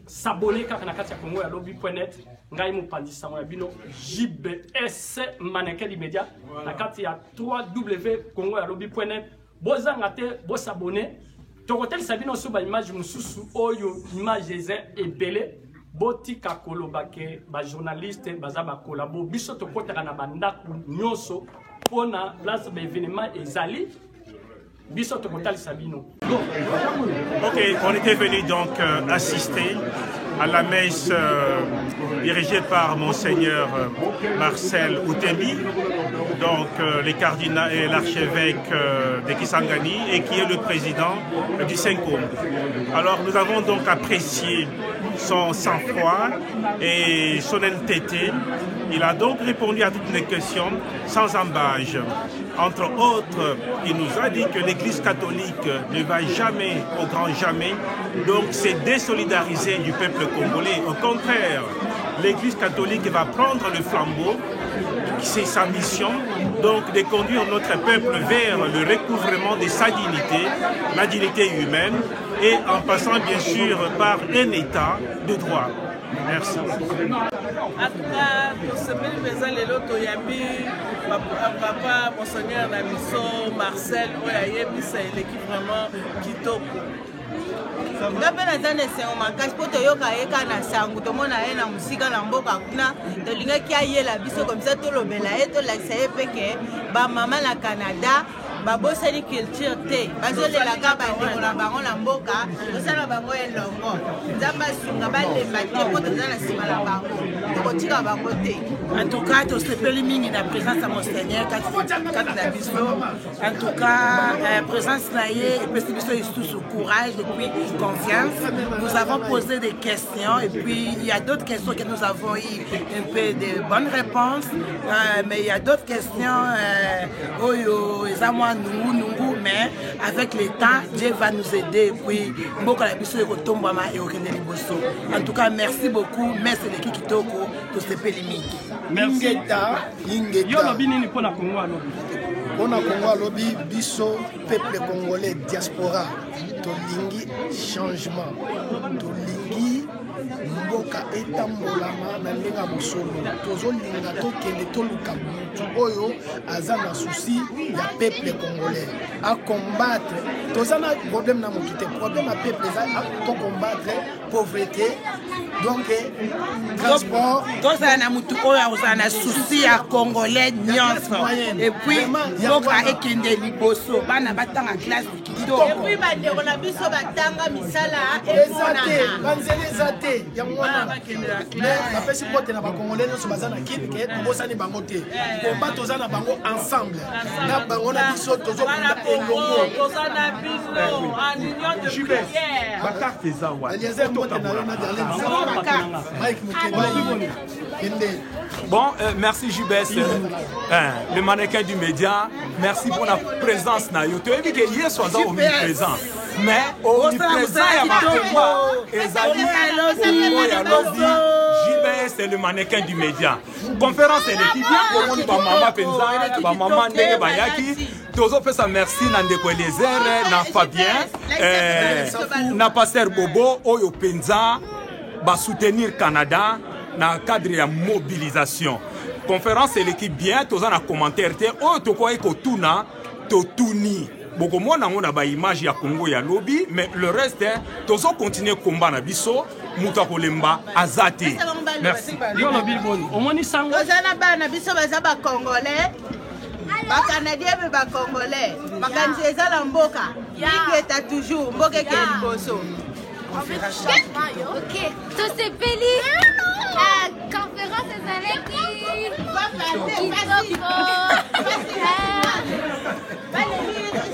s'abonner kaka na kati ya congoyalobi.net ngai mopandisa ya bino JBS mannequin du média na kati ya www.congoyalobi.net bozanga te bosabone tokotelisa bino so ba image mususu oyo image eza ebele botika koloba ke ba journaliste baza ba kolabo biso tokotaka na bandaku nyonso pona place ba événement ezali. Ok, on était venu donc assister à la messe dirigée par Monseigneur Marcel Outembi, donc les cardinaux et l'archevêque de Kisangani et qui est le président du Senko. Alors nous avons donc apprécié son sang-froid et son honnêteté. Il a donc répondu à toutes les questions sans embâche. Entre autres, il nous a dit que l'Église catholique ne va jamais, au grand jamais, donc se désolidariser du peuple congolais. Au contraire, l'Église catholique va prendre le flambeau, c'est sa mission, donc de conduire notre peuple vers le recouvrement de sa dignité, la dignité humaine, et en passant bien sûr par un état de droit. Merci. Papa, Monseigneur Namiso, Marcel, l'équipe vraiment kitoko. Ngapena zane sengo makasi poto yoka eka na sangu to mona na musika na mboka kuna to linga kia yela biso comme ça to lobela to la saye peke ba mama na Canada ba bosani culture te bazolela ka ba ndeko bango na mboka osala bango elongo nzamba sunga ba lemba te poto zana sima la bango to kotika bango te. En tout cas to sepeli mingi na présence à Monseigneur kat na biso. En tout cas présence na ye et puis biso tout sous courage et puis confiance. Nous avons posé des questions et puis il y a d'autres questions que nous avons eu un peu de bonnes réponses, mais il y a d'autres questions mais avec le temps Dieu va nous aider et puis en tout cas merci beaucoup, merci l'équipe kitoko to sepeli mingi. Merci. Pona Congo alobi biso peuple congolais diaspora tolingi changement tolingi mboka etambolama na ndenge mosolo tozolinga tokende toluka mutu oyo aza na souci ya peuple congolais à combattre tozana problème na mutu te problème na peuple eza to combattre pauvreté donc transport tozana na mutu oyo aza na souci ya congolais nyonso et puis mboka ekende liboso bana batanga classe kitoko et puis bandeko na biso batanga misala ezate banzeli ezate ya mwana mais apesi pote na bakongolais nyonso baza na kini ke tobosani bango te komba toza na bango ensemble na bango na biso tozokunda elongo toza na biso en union de prière bakarte eza wa eliezer pote na yo na darlene Mike Mukeba. Bon, merci JBS, le mannequin du média. Merci pour la présence. Tu as vu que hier soir, omniprésent. Mais omniprésent, il y a marqué JBS, c'est le mannequin du média. Conférence, elle est bien pour moi, maman Penza, maman Ndenge Bayaki. Tozo fait ça, merci Nandeko Eliezer, na Fabien, na Pasteur Bobo, Oyo Penza, va soutenir Canada. Dans le cadre de la mobilisation. Conférence et l'équipe bien, tous en commentaire, oh, tu crois que tout na, tout ni. Beaucoup moins on a une image ya Congo ya lobby, mais le reste, tous on continue combat na biso, muta kolemba azati. Merci. Yo lobby bon. Au moins ni sango. Ozana ba na biso baza ba Congolais. Ba Canadien mais ba Congolais. Makanzi ezala mboka. Ingeta toujours mboka ke liboso. Ok, tout c'est Béli. Conférence des années. Va passer, vas-y.